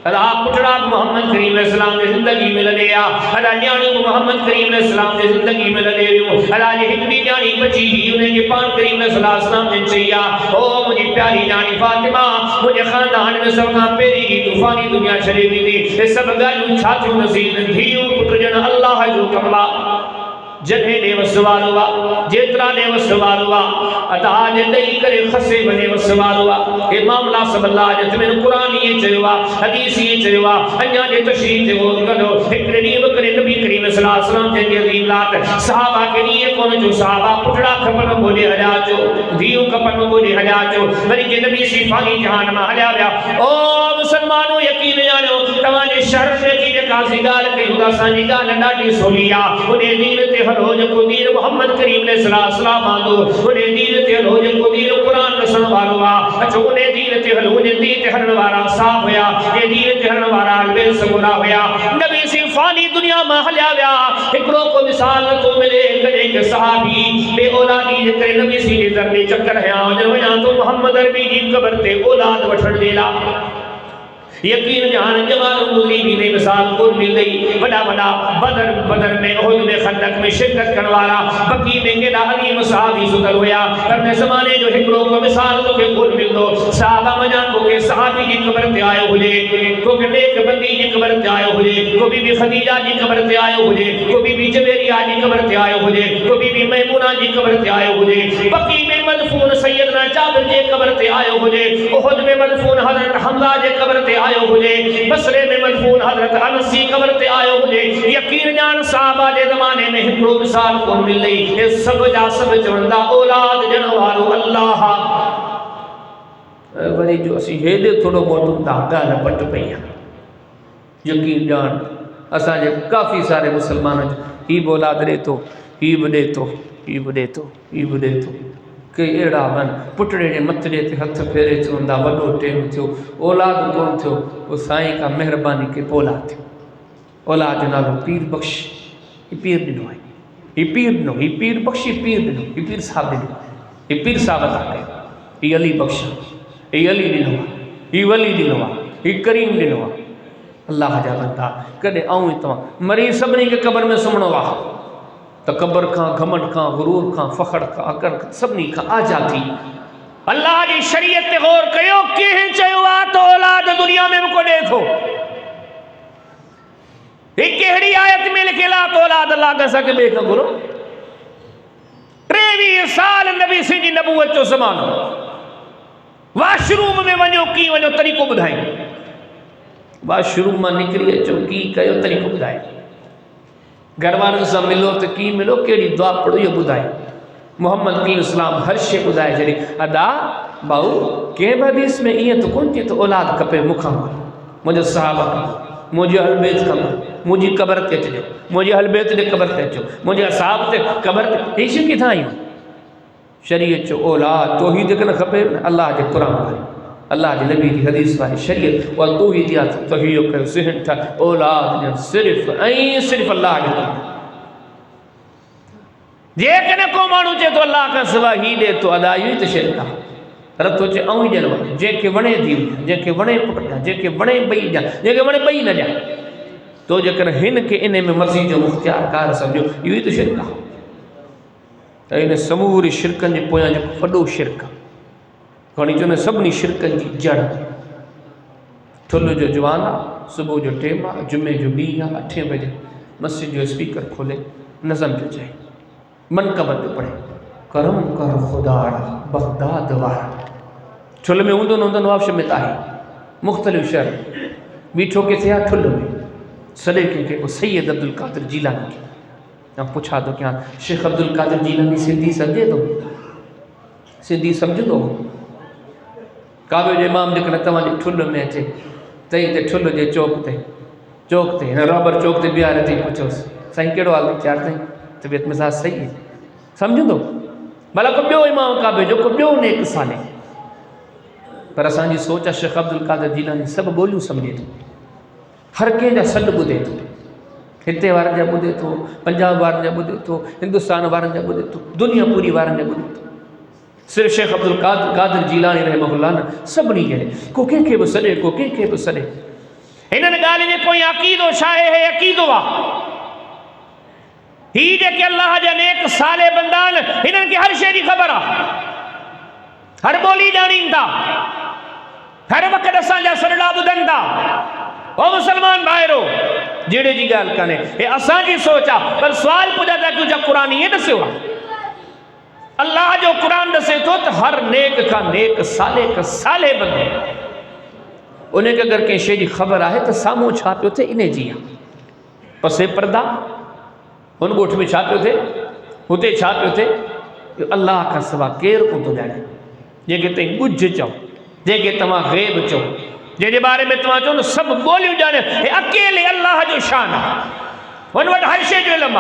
اللہ پٹڑا محمد کریم علیہ السلام نے زندگی میں لڑیا اللہ نیانی محمد کریم علیہ السلام نے زندگی میں لڑے اللہ یہ ہکڑی نیانی بچی ہی انہیں کے پان کریم علیہ السلام نے چاہیا او مجھے پیاری نیانی فاطمہ مجھے خاندان میں سب کا پیری کی طوفانی دنیا چلے ہوئی تھی یہ سب گالوں چھاتیوں نصیب دھیوں پٹر جن اللہ جو کملا جنہیں نے وسوال ہوا جیترا نے وسوال ہوا اتا جے دئی کرے خسے بنے وسوال ہوا اے معاملہ سب اللہ جت میں قرآن یہ چلوا حدیث یہ چلوا انیا جے تشریح تے وہ کرو ہکڑی وکرے نبی کریم صلی اللہ علیہ وسلم جے عظیم ذات صحابہ کے لیے کون جو صحابہ پٹڑا کھپن بولے ہجا جو دیو کھپن بولے ہجا جو وری جے نبی سی فانی جہان میں ہلیا ویا او مسلمانوں یقین جانو تمہارے شرف کی جے قاضی گال کے خدا سانی گال ڈاڈی سولیا انہیں دین تے ہلو جکو دین محمد کریم علیہ السلام آدھو انہیں دین تے ہلو جکو دین قرآن رسن والو اچھو انہیں دین تے ہلو دین تے ہرن وارا صاف ہویا یہ دین تے ہرن وارا البیل سمورا ہویا نبی سی فانی دنیا میں حلیا ویا ہکڑوں کو مثال نہ تو ملے کجے کہ صحابی بے اولادی جکر نبی سی نظر میں چکر ہے آجر ہویا تو محمد عربی جی قبر تے اولاد وٹھن دیلا یقین جہان جمال مدری بھی نے مثال کو مل گئی بڑا بڑا بدر میں احد میں خندق میں شرکت کروالا بقی میں کہ عظیم صحابی ستر ہویا کرنے زمانے جو ہکڑوں کو مثال تو کہ کھول مل دو صحابہ مجان کو کہ صحابی جی قبر تے آئے ہوئے کو کہ نیک بندی جی قبر تے آئے ہوئے کو بی بی خدیجہ جی قبر تے آئے ہوئے کو بی بی جبیریہ جی قبر تے آئے ہوئے کو بی بی میمونہ جی قبر تے آئے ہوئے بقی میں مدفون سیدنا جابر جی قبر تے آئے ہوئے احد میں مدفون حضرت حمزہ جی قبر تے آئے ہوئے بصرے میں مدفون حضرت انسی قبر تے آئے ہوئے یقین جان صحابہ دے زمانے میں ہکڑو مثال کو مل لئی اے سب جا سب چوندہ اولاد جنوارو اللہ وری جو اسی ہیدے تھوڑو بہت داگا لپٹ پئیاں یقین جان اساں جے کافی سارے مسلمان ہی بولاد رے تو ہی بڑے تو ہی بڑے تو ہی بڑے تو کہ ایڑا بن پٹڑے نے مترے تے ہتھ پھیرے چوندا وڈو ٹیم تھو اولاد کون تھو وہ سائیں کا مہربانی کے پولا تھو اولاد نالو پیر بخش یہ پیر دنو ہے یہ پیر دنو یہ پیر بخش یہ پیر دنو یہ پیر صاحب دنو یہ پیر صاحب عطا کرے یہ علی بخش یہ علی دنو یہ ولی دنو یہ کریم دنو اللہ جا بندہ کدے آؤں اتوا مریض سبنی کے قبر میں سمنو واہ تکبر کھاں گھمنڈ کھاں غرور کھاں فخر کھاں اکر کھاں سبنی کھاں آ جاتی اللہ جی شریعت تے غور کیو کہیں چاہیو آتو اولاد دنیا میں مکو دے تھو ایک کہڑی آیت میں لکھے لا تو اولاد اللہ کا سکے بے کا گرو 23 سال نبی سی جی نبوت چو زمانو واش روم میں ونجو کی ونجو طریقو بدھائیں واش روم میں نکری اچو کی کہو طریقو بدھائیں گھر والوں سے ملو تو کی ملو کیڑی دعا پڑھو یہ بدھائیں محمد علیہ السلام ہر شے بدھائے جڑی ادا باؤ کہ حدیث میں یہ تو کون تھی تو اولاد کپے مکھام مجھے صحابہ مجھے اہل بیت خبر مجھے قبر تے چلو مجھے اہل بیت دے قبر تے چو مجھے اصحاب تے قبر تے ایشی کی تھا یوں شریعت چو اولاد توحید کنا خبر اللہ دے قرآن بھائی اللہ دے نبی دی حدیث بھائی شریعت و توحیدیات توحید کر ذہن تھا اولاد دے صرف اللہ دے قرآن جے کنا کو مانو چے تو اللہ کا سوا ہی دے تو ادائی تو شرکا رب تو چے آؤں جنو جے کے ونے دیو جے کے ونے پٹ جا جے کے ونے بئی جا جے کے ونے بئی نہ جا تو جے کر ہن کے انہیں میں مرضی جو مختیار کار سمجھو یہ تو شرکا انہیں سموری شرکن جے پویاں جو فڈو شرکا کھانی جو نے سبنی شرکن جی جڑ تھلو جو جوانا صبح جو ٹیمہ جمعے جو بیہ 8 بجے مسجد جو اسپیکر کھولے نظم جو جائے من قبر جو پڑھے کرم کر خدا بغداد وارا ٹھل میں ہوندو نوندو نواب شمت آئی مختلف شہر بیٹھو کے تھے ٹھل میں صدے کے کو سید عبدالقادر جیلانی کے آپ پوچھا دو کیا شیخ عبدالقادر جیلانی سندھی سمجھے دو سندھی سمجھ دو کعبے جو امام جکنا تمہاں جی ٹھل میں تھے تئی تے ٹھل جے چوک تے رابر چوک تے بیارے تھی پوچھو سائیں کیڑو آل دی چار تھیں طبیعت مزاج صحیح ہے سمجھ دو بھلا کو بیو امام کعبے جو کو بیو نیک سالے پر اساں جی سوچا شیخ عبدالقادر جیلانی سب بولیوں سمجھے تو ہر کے جا سل بدے تو ہتے وارن جا بدے تو پنجاب وارن جا بدے تو ہندوستان وارن جا بدے تو دنیا پوری وارن جا بدے تو صرف شیخ عبدالقادر جیلانی رحمہ اللہ نے سب نہیں جلے کو کے بسلے کو کے بسلے انہوں نے گالی میں کوئی عقیدو شاہ ہے عقیدو وا ہی دے کہ اللہ جا نیک سالے بندان انہوں کی ہر شہری خبر ہر بولی جانین دا ہر وقت اسان جا سرڑا بدن دا او مسلمان بھائرو جیڑے جی گال کنے اے اسان جی سوچا پر سوال پوچھا تھا کہ جا قرآن یہ دسے ہوا اللہ جو قرآن دسے تو ہر نیک کا نیک سالے بندے انہیں کہ اگر کہیں شہری خبر آئے تو سامو چھاپے تھے انہیں جیا پسے پردہ ان گوٹھ میں چھاپے تھے ہوتے چھاپے تھے اللہ کا سوا کیر کو تو جانے یہ کہتے ہیں گجھ چاو یہ کہتے ہیں غیب چاو جے بارے میں تمہاں چاہو سب بولیوں جانے اکیلے اللہ جو شان ہے ان وقت ہر شے جو علم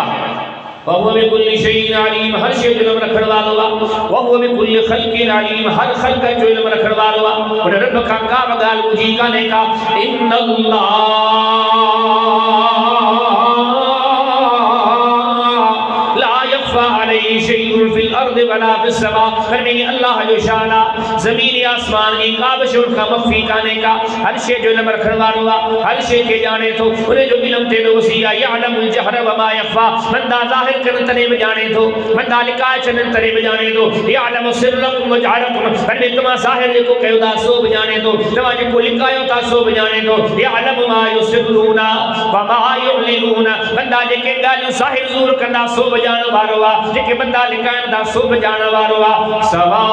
وَهُوَ بِكُلِّ شَيْءٍ عَلِيمٌ ہر شے جو علم رکھن والا وَهُوَ بِكُلِّ خَلْقٍ عَلِيمٌ ہر خلق جو علم رکھن والا اور رب کا بغال مجھی کا نے کا ان اللہ شیء فی الارض ولا فی السماء کرنے اللہ جو شانا زمین آسمان کی کابش ان کا مخفی کانے کا ہر شے جو علم رکھن والا ہر شے کے جانے تو انہیں جو علم تے وسیع یعلم الجہر وما یخفا بندہ ظاہر کرن تنے میں جانے تو بندہ لکائے چنن تنے میں جانے تو یعلم سرکم و جہرکم کرنے تمہا ظاہر کو کہو دا سو بجانے تو تمہا جو کو لکائے تا سو بجانے تو یعلم ما یسرون وما یعلنون بندہ جے کے گالیوں ظاہر زور کرنا سو بجانے باروا جے کے بندہ لکائن دا سو بجانے باروا سوا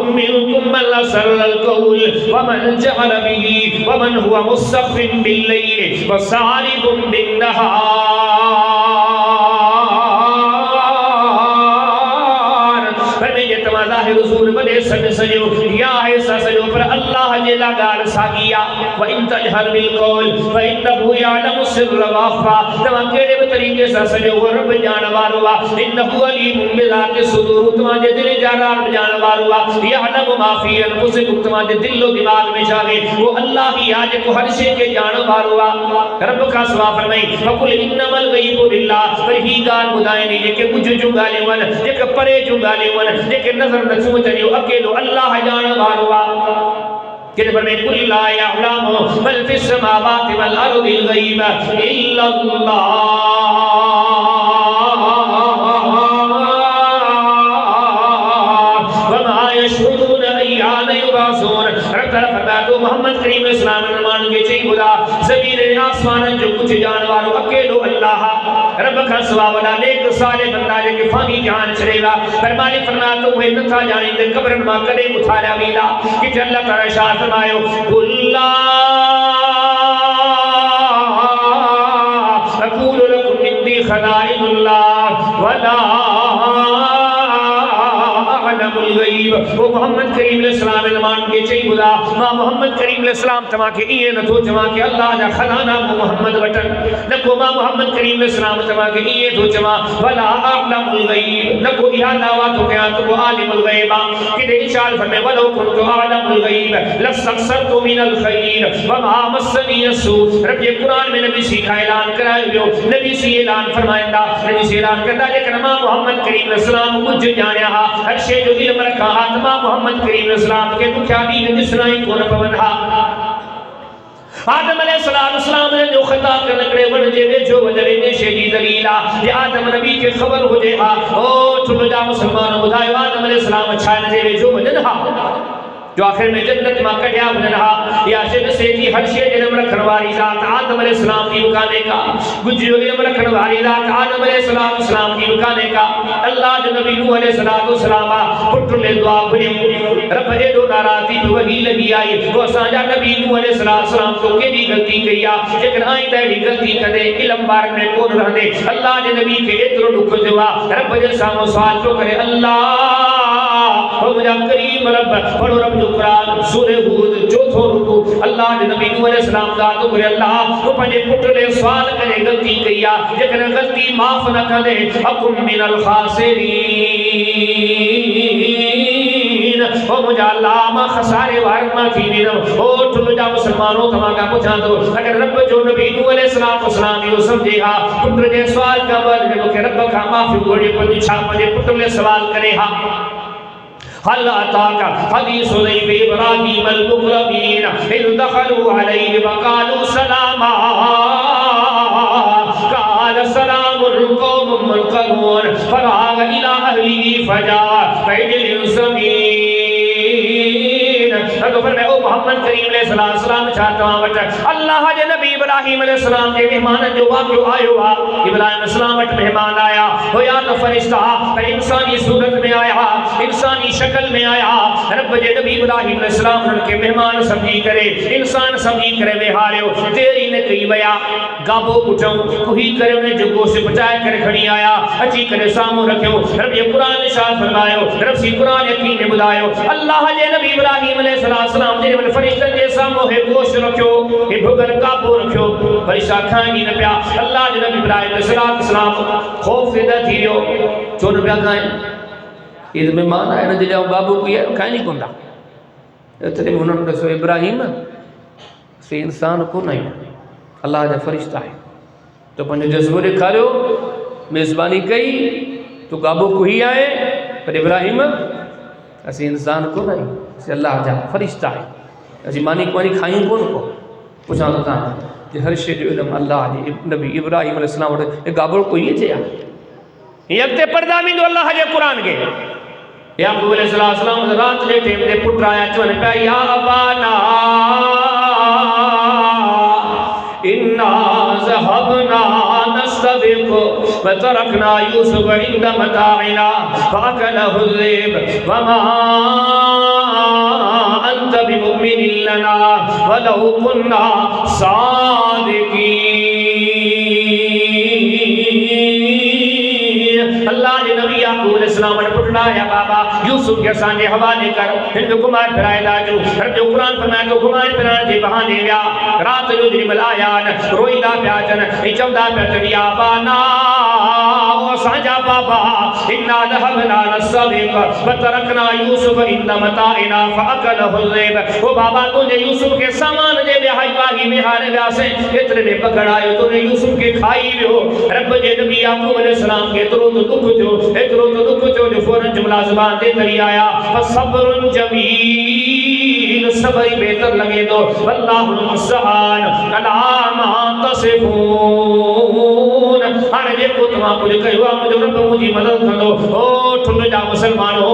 منكم من أسر القول ومن جهر به ومن هو مستخف بالليل وسارب بالنهار ظاہر حضور بڑے سن سجو یا ایسا سجو پر اللہ جلا گال ساگیا وَإِن تَجْهَرْ بِالْقَوْلِ فَإِنَّهُ يَعْلَمُ السِّرَّ وَأَخْفَى تمام کیڑے بھی طریقے سے سجو رب جانواروا إِنَّهُ عَلِيمٌ بِذَاتِ الصُّدُورِ تمہارے دل جانار جانواروا يَعْلَمُ مَا فِي أَنفُسِكُمْ تمہارے دل و دماغ میں جاگے وہ اللہ ہی آج کو ہر شے کے جانواروا رب کا سوا فرمائی فَقُلْ إِنَّمَا الْغَيْبُ لِلَّهِ پر ہی گال بدائیں نہیں کہ کچھ جنگالے ون کہ پرے جنگالے ون کہ نظر نسو چلیو اکیلو اللہ جانواروا کہ پر میں کل لا یعلم من فی السماوات والارض الغیب الا اللہ وما یشهدون ایان یبعثون رب تعالی فرماتا محمد کریم اسلام نمان کے چاہیے خدا زمین زمین آسمان جو کچھ جانوارو اکیلو اللہ رب کا سوا ولا نیک صالح بندہ جے کہ فانی جان چلے گا فرمانی فرمایا تو وہ نتھا جانی تے قبر ما کدے اٹھایا ویلا کہ اللہ تعالی شاہ فرمایو اللہ اقول لكم عندي خزائن الله ولا اعلم الغیب. وہ محمد کریم علیہ السلام نمان کے چئی بلا ماں محمد کریم علیہ السلام تما کے ایے نہ تو چما کہ اللہ جا خزانہ محمد وٹن نہ کو ماں محمد کریم علیہ السلام تما کے ایے تو چما ولا اعلم الغیب نہ کو یہ دعویٰ تو کہ تو عالم الغیب کہ دے اشارہ فرمائے ولو كنت اعلم الغیب لاستكثرت من الخير وما مسني السوء. رب یہ قرآن میں نبی سی کا اعلان کرائے جو نبی سی اعلان فرمائندہ نبی سی اعلان کرتا لیکن ماں محمد کریم علیہ السلام کچھ جانے ہا ہر شے جو علم رکھا آتما محمد کریم علیہ السلام کے تو کیا دین جسرائی کون پوندھا آدم علیہ السلام نے جو خطاب کے نکڑے ونجے وے جو وجرے نیشے جی دلیلہ یہ آدم نبی کے خبر ہو جے ہا او چھلو جا مسلمانوں بدھائے آدم علیہ السلام اچھا نجے وے جو وجن ہا جو آخر میں جنت ماں کٹیا بننہا یا شد سے کی ہر شے علم رکھن والی ذات آدم علیہ السلام کی مکانے کا گجو علم رکھن والی ذات آدم علیہ السلام کی مکانے کا اللہ جو نبی نوح علیہ السلام پٹر لے دعا بھری رب ایڈو ناراضی تو وہی لگی آئی وہ سانجا نبی نوح علیہ السلام تو کیڑی غلطی کیا لیکن آئندہ ایڈی غلطی کدے علم بار میں کون رہنے اللہ جو نبی کے اترو دکھ جوا رب جے سامو سوال تو کرے اللہ او مجھا کریم رب پڑھو رب جو قرآن سورہ ہود چوتھو رکو اللہ نے نبی نوح علیہ السلام ذاتو کرے اللہ تو پنجے پٹرے سوال کرے غلطی کیا لیکن غلطی معاف نہ کرے اکم من الخاسرین او مجھا اللہ ما خسارے وارما کی نیم او ٹھلو جا مسلمانوں تمہا کا پوچھا دو اگر رب جو نبی نوح علیہ السلام یہ سمجھے ہا پٹرے سوال کا بعد کہ رب کا معافی گوڑے پر چھاپ پنجے پٹرے سوال کرے ہا هل أتاك حديث ضيف إبراهيم المكرمين إذ دخلوا عليه فقالوا سلاما قال سلام قوم منكرون فراغ إلى أهله فجاء بعجل سمين. تو فرمائے او محمد کریم علیہ السلام چاہتا ہوں وٹ اللہ جے نبی ابراہیم علیہ السلام کے مہمان جو واقع آئے ہوا ابراہیم علیہ السلام وٹ مہمان آیا ہو یا تو فرشتہ پر انسانی صورت میں آیا انسانی شکل میں آیا رب جے نبی ابراہیم علیہ السلام ان کے مہمان سمجھی کرے انسان سمجھی کرے وے ہاریو تیری نے کئی ویا گابو پٹھوں کوئی کرے انہیں جو گوشت بچائے کر کھڑی آیا اچھی کرے سامو رکھو رب یہ قرآن ارشاد فرمایو رب سی قرآن یقین نے بدایو اللہ جے نبی ابراہیم علیہ السلام جے نے فرشتہ کے سامو ہے گوشت رکھو کہ بھگر گابو رکھو فرشتہ کھائیں نہ پیا اللہ جے نبی ابراہیم علیہ السلام خوف دے تھیو چوں نہ پیا کھائیں یہ مہمان آئے نہ جاؤ گابو کو یہ کھائیں نہیں کوندا اتنے انہوں نے سو ابراہیم سے انسان کو نہیں اللہ جا فرشتہ ہے تو پنجو جذبو دکھاریو میزبانی کئی تو گابو کو ہی آئے پر ابراہیم ایسے انسان کو نہیں اسے اللہ جا فرشتہ ہے ایسی مانی کو نہیں کھائیں کون کو پوچھا ہوتا ہے کہ ہر شے جو علم اللہ جی نبی ابراہیم علیہ السلام یہ گابو کو ہی چاہیا یہ اگتے پردہ میں دو اللہ جا قرآن کے یعقوب علیہ السلام رات لے ٹیم دے پٹر آیا چونے پہ یا ابانا اِنَّا ذَهَبْنَا نَسْتَبِقُ وَتَرَكْنَا يُوسُفَ عِنْدَ مَتَاعِنَا فَأَكَلَهُ الذِّئْبُ وَمَا أَنْتَ بِمُؤْمِنٍ لَنَا وَلَوْ كُنَّا صَادِقِينَ. اللہ نے نبی یعقوب علیہ السلام نے پٹھلایا بابا یوسف کے سانجے حوالے کر پھر جو گمائے پھرائے لاجو رب جو قرآن فرمائے تو گمائے پھرائے جی بہانے گیا رات جو جنی ملائیان روئی دا پیاچن اچم دا پیاچن یا بانا او سانجا بابا اِنَّا ذَهَبْنَا نَسْتَبِقُ وَتَرَكْنَا يُوسُفَ عِنْدَ مَتَاعِنَا فَأَكَلَهُ الذِّئْبُ. وہ بابا تو نے یوسف کے سامان جے بہائی باغی میں ہارے ویاسے اتنے میں پکڑ آئے تو نے یوسف کے کھائی بھی ہو رب جے نبی یعقوب علیہ السلام کے اترو تو دکھ جو اترو تو دکھ جو فوراں جملہ زبان دے تری آیا فصبر جمیل صبری بہتر لگے دو واللہ المستعان علی ما تصفون. ہر جے کو تمام کچھ کہوا مجھے رب مجھے مدد کر دو او ٹھل جا مسلمانوں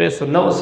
309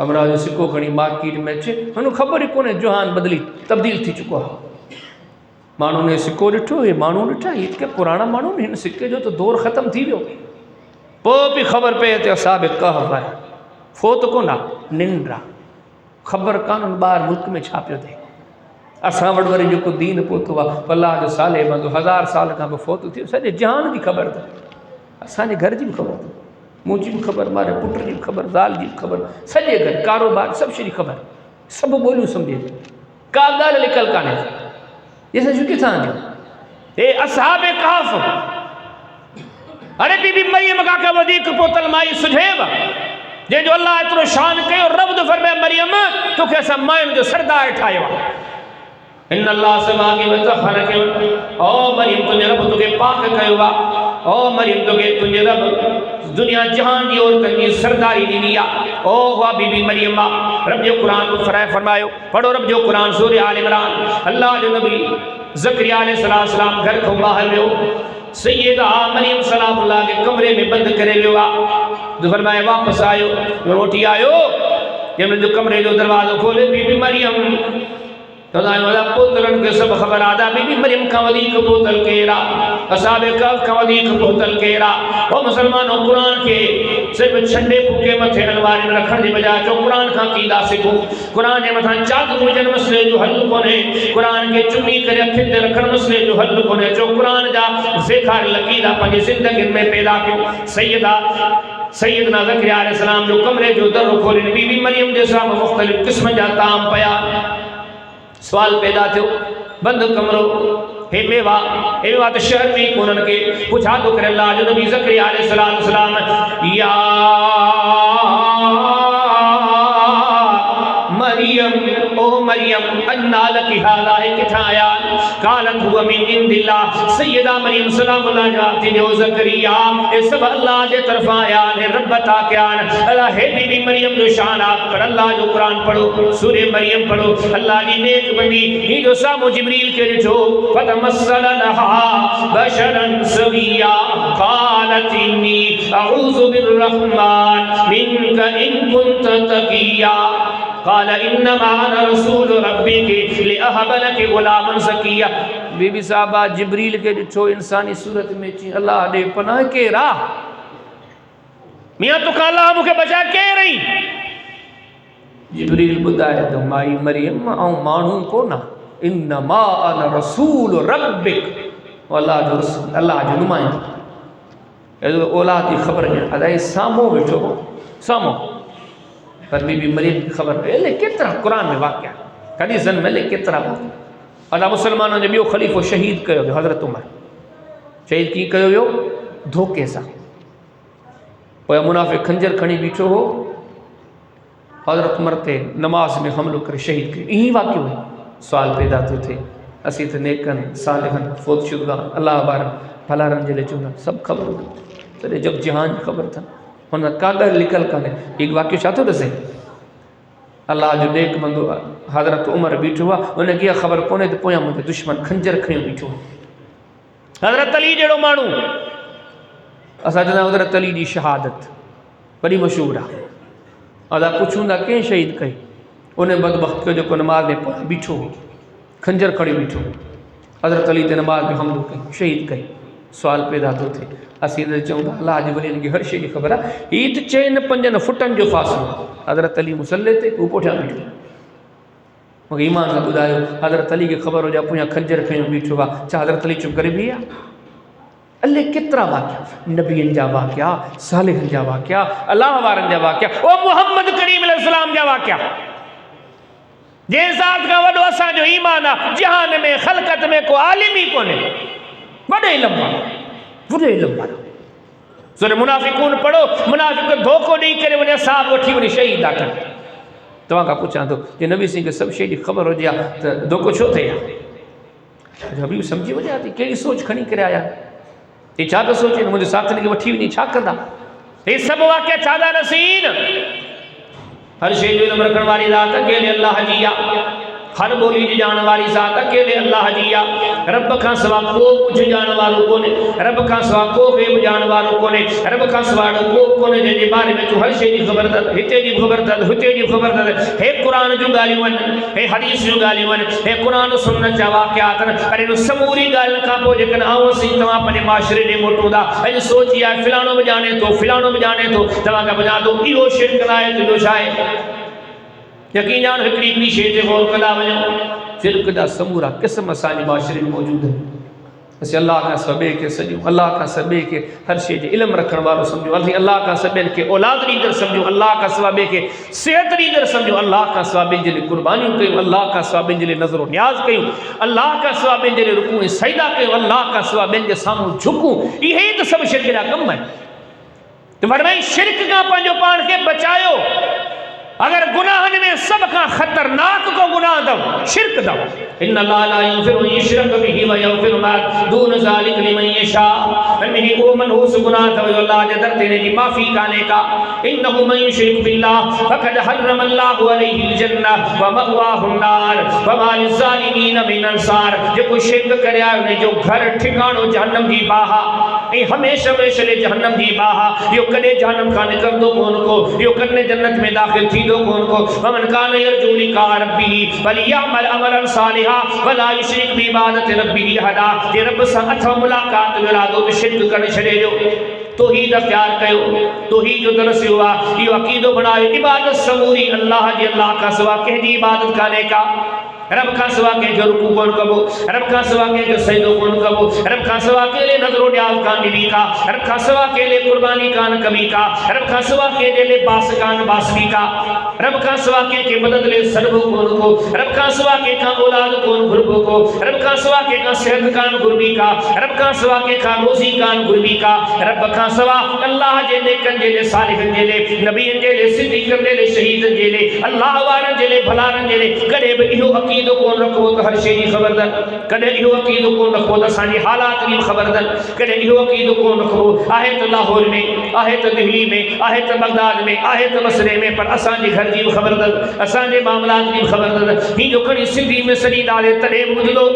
امراض جو سکو کھڑی مارکیٹ میں اچے انہوں خبر ہی کونے جہان تبدیل تھی چکو ہے مانو نے سکو ڈٹھو یہ مانو ڈٹھا یہ کہ پرانا مانو نے سکے جو تو دور ختم تھی ویو پو بھی خبر پہ تے اصحاب کہف ہے فوت کو نہ ننڈا خبر کانن بار ملک میں چھاپیو دے اساں وڑ وری جو کو دین پوتو وا اللہ جو سالے بندو 1000 سال کا فوت تھی سجے جہان دی خبر تھا اساں نے گھر جی خبر مجھے بھی خبر مارے پٹر جی خبر زال جی خبر سجے گھر کاروبار سب شری خبر سب بولوں سمجھے کا گال نکل کانے یہ سجو کتھاں جو اے اصحاب کہف ارے بی بی مریم کا کہ ودیک پوتل مائی سجھیب جے جو اللہ اترو شان کہے اور رب دو فرمائے مریم تو کیسا مائن جو سردار ٹھائے وا ان اللہ سما کی وطفر کے او مریم تجھے رب تو کے پاک کہے وا او مریم تو کے تجھے رب دنیا جہان دی اور تنگی سرداری دی لیا او ہوا بی بی مریم رب جو قرآن کو فرمائے پڑھو رب جو قرآن سورہ آل عمران اللہ جو نبی زکریا علیہ السلام گھر کو باہر میں ہو سیدہ مریم سلام اللہ کے کمرے میں بند کرے لیا تو فرمائے واپس آئیو روٹی آئیو جب جو کمرے جو دروازہ کھولے بی بی مریم تو دائیں والا پوترن کے سب خبر آدھا بی بی مریم کا ودیق پوتل کیرا اصحاب کہف کا ودیق پوتل کیرا وہ مسلمانوں قرآن کے صرف چھنڈے پھوکے متھے انوار میں رکھن دی بجائے جو قرآن کا قیدہ سکھو قرآن کے متھان چادر وجن مسئلے جو حل کونے قرآن کے چمی کرے اکھن دے رکھن مسئلے جو حل کونے جو قرآن جا زیکھار لقیدہ پنجی زندگی میں پیدا کیوں سیدنا زکریا علیہ السلام جو کمرے جو در کھولے بی بی مریم جیسا مختلف قسم جاتا ہم پیا سوال پیدا تھو بند کمرو ہے میوہ تو شہر میں کونن کے پوچھا تو کر اللہ جو نبی زکریا علیہ السلام یا مریم او مریم انا لکی حالا ہے کتھا آیان قالت ہوا من عند اللہ سیدہ مریم سلام اللہ جواب تھی جو زکریا اے سب اللہ جے طرف آیان ہے ربتا کیان اللہ ہے بی بی مریم جو شان آپ پر اللہ جو قرآن پڑھو سورہ مریم پڑھو اللہ جی نیک بندی ہی جو سامو جبریل کے رجھو فتمثل لہا بشرا سویا قالت انی اعوذ بالرحمن منک ان کنت تقیا قال انما انا رسول ربک لأہب لک غلاما زکیہ بی بی صاحبہ جبریل کے جو انسانی صورت میں چین اللہ نے پناہ کے راہ میاں تو کہا اللہ مجھے بچا کے رہی جبریل بدائے تو مائی مریم آؤں مانوں کو نا انما انا رسول ربک اللہ جو رسول اللہ جو نمائیں اولاد کی خبر ہے ادائی سامو بیٹھو سامو پر بی بی مریم کی خبر ہے لے کتنا قرآن میں واقعہ کدی زن میں لے کتنا واقعہ اللہ مسلمانوں نے بیو خلیفہ شہید کہو گے حضرت عمر شہید کی کہو گے دھوکے سا پویا منافق خنجر کھنی بیٹھو ہو حضرت عمر تے نماز میں حملو کر شہید کر یہی واقع ہوئے سوال پیدا تو تھے اسی تھے نیکن صالحن فوت شدگان اللہ بارن بھلا رنجلے چونا سب خبر ہوگا ترے جب جہان خبر تھا انہوں نے کاغر لکل کنے ایک واقعہ چاہتو دسے اللہ جو نیک مندو حضرت عمر بیٹھو ہوا انہیں کیا خبر کونے تو پویا مجھے دشمن کھنجر کھنیوں بیٹھو حضرت علی جڑو مانو اسا جنا حضرت علی دی شہادت بڑی مشہور ہے ادا پوچھوں دا کہیں شہید کہیں انہیں بدبخت کے جو کو نماز میں پویا بیٹھو کھنجر کھڑی بیٹھو حضرت علی تے نماز میں حملو کہیں شہید کہیں سوال پیدا تو تھے اسی نے چاہوں گا اللہ جی ولی کی ہر شئی خبر ہے ایت چین پنجن فٹن جو فاصلو حضرت علی مسلح تے اوپر اٹھا بیٹھو مگر ایمان کا بدایو حضرت علی کی خبر ہو جا پویا کھنجر کھنیوں بیٹھو گا چاہ حضرت علی چپ کرے بھی ہے اللہ کترا واقعہ نبیین جا واقعہ صالحین جا واقعہ اللہ وارن جا واقعہ او محمد کریم علیہ السلام جا واقعہ جے ذات کا وڈو اساں جو ایمان جہان میں خلقت میں کو عالمی کو نے بڑے علم والا سورہ منافقون پڑھو منافق دھوکو نہیں کرے وجہ صاحب اٹھی وجہ شہید آکر تو وہاں کا پوچھا تو یہ نبی سنگھ کے سب شہید خبر ہو جیا تو دھوکو چھو تھے یا حبیب سمجھی وجہ آتی کیڑی سوچ کھنی کرے آیا یہ چاہتا سوچے مجھے ساتھ لگے وٹھی نہیں چھا کر دا یہ سب واقعہ چاہتا نسین ہر شہید جو علم رکھن والی ذات کے لئے اللہ جیا ہر بولی جی جان والی ذات اکیلے اللہ جی آ رب کا سوا کو کچھ جان والوں کو نے رب کا سوا کو غیب جان والوں کو نے رب کا سوا کو نے جے بارے میں تو ہر شے دی خبر دت ہتے دی خبر دت ہتے دی خبر دت ہے قرآن جو گالی ون ہے حدیث جو گالی ون ہے قرآن سنت جا واقعات ارے نو سموری گال کا پو جکن آو سی تما اپنے معاشرے نے موٹو دا اج سوچیا فلانو بجانے تو فلانو بجانے تو تما کا بجا دو ایو شرک لائے تو جو شائے یقین جان ہکڑی بھی شے تے غور کلا وجو شرک دا سمورا قسم اسانی معاشرے میں موجود ہے اسے اللہ کا سبے کے سجو اللہ کا سبے کے ہر شے جے علم رکھن والو سمجھو اللہ کا سبے کے اولاد لیدر سمجھو اللہ کا سبے کے صحت لیدر سمجھو اللہ کا سبے جے قربانی کیوں اللہ کا سبے جے نظر و نیاز کیوں اللہ کا سبے جے رکوع سجدہ کیوں اللہ کا سبے جے سامو جھکوں یہ تو سب شرک دا کم ہے تو فرمائیں شرک کا پنجو پان کے بچایو اگر گناہن میں سب کا خطرناک کو گناہ دو شرک دو ان اللہ لا یغفر یشرک به و یغفر ما دون ذلک لمن یشاء انہی وہ منحوس گناہ دو اللہ جدر تینے دی معافی کانے کا انہو من یشرک باللہ فقد حرم اللہ علیہ الجنہ و مأواہ النار وما للظالمین من انصار جو کوئی شرک کرے آئے جو گھر ٹھکانو جہنم دی باہا اے ہمیشہ ہمیشہ لے جہنم دی باہا یو کنے جہنم کھانے کر دو کون کو یو کنے جنت میں داخل تھی دو کون کو ومن کان یرجو لقاء ربہ فلیعمل عملا صالحا ولا یشرک بعبادت ربہ احدا کہ رب سے اتھو ملاقات ملا دو تو شرک کر چھڑے جو توحید اختیار کیو توحید جو درس ہوا یہ عقیدو بنائے عبادت سموری اللہ جی اللہ کا سوا کہہ دی عبادت کھانے کا رب کا سوا کے جو رکوع کون کبو رب کا سوا کے جو سجدو کون کبو رب کا سوا کے لئے نظر و نیاز کان بھی کا رب کا سوا کے لئے قربانی کان کمی کا رب کا سوا کے لئے باس کان باس بھی کا رب کا سوا کے مدد لے سربو کون کو رب کا سوا کے اولاد کون گربو کو رب کا سوا کے صحت کان گربی کا رب کا سوا کے روزی کان گربی کا رب کا سوا اللہ جے نیکن جے لے صالحن جے لے نبیین جے لے صدیقن جے لے شہیدن جے لے اللہ وارن جے لے بھلارن جے لے کرے بہیو عقیدو کون رکھو تو ہر شیئی خبر دن کدے ایہو عقیدو کون رکھو تو سانی حالات کی خبر دن کدے ایہو عقیدو کون رکھو آہے تو لاہور میں آہے تو دہلی میں آہے تو بغداد میں آہے تو مصرے میں پر اسان جی گھر جی خبر دن اسان جی معاملات کی خبر دن ہی جو کھڑی سندھی میں سری ڈالے تڑے مجلو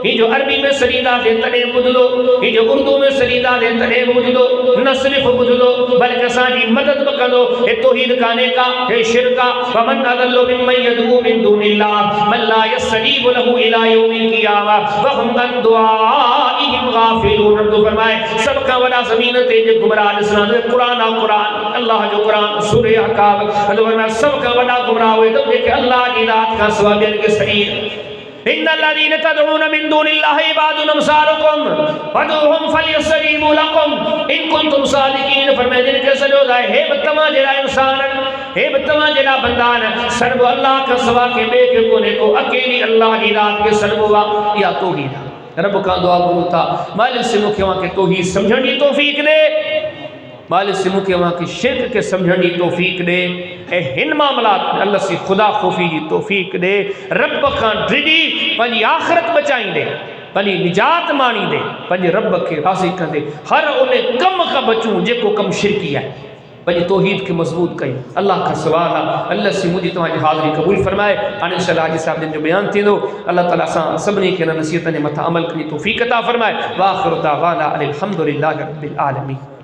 ہی جو عربی میں سری ڈالے تڑے مجلو ہی جو اردو میں سری ڈالے تڑے مجلو نہ صرف مجلو بلکہ اسان جی مدد بکدو اے توحید کانے کا اے شرکا ومن اضل ممن يدعو من دون اللہ من لا يستجيب له الى يوم القيامہ وهم عن دعائهم غافلون تو فرمائے سب کا وڈا زمین تے جو گمراہ اسلام قرآن قرآن اللہ جو قرآن سورہ احقاف فرمایا سب کا وڈا گمراہ ہوئے تو کہ اللہ کی ذات کا سوا دین کے صحیح ان الذين تدعون من دون الله عباد امثالكم فادعوهم فليستجيبوا لكم ان كنتم صادقين فرمائے جن کے سجدہ ہے ہے بتما جڑا انسان ہے بتما جڑا بندان سرب اللہ کا سوا کے بے کے کونے کو اکیلی اللہ کی ذات کے سرب یا توحید رب کا دعا کرو تھا مالک سے مکھیاں کے توحید سمجھنے توفیق دے مالک سے مکھے وہاں کی شرک کے سمجھنی توفیق دے اے ہن معاملات اللہ سے خدا خوفی جی توفیق دے رب کا ڈریڈی پنی آخرت بچائیں دے پنی نجات مانی دے پنی رب کے راضی کر دے ہر انہیں کم کا بچوں جے کو کم شرکی ہے پنی توحید کے مضبوط کہیں اللہ کا سوال اللہ سے مجھے تمہاری حاضری قبول فرمائے آنے انشاءاللہ حاجی صاحب نے جو بیان تھی دو اللہ تعالیٰ سبنی کے نصیحت نے متعمل کرنی توفیق عطا فرمائے وآخر دعوانا الحمدللہ رب العالمین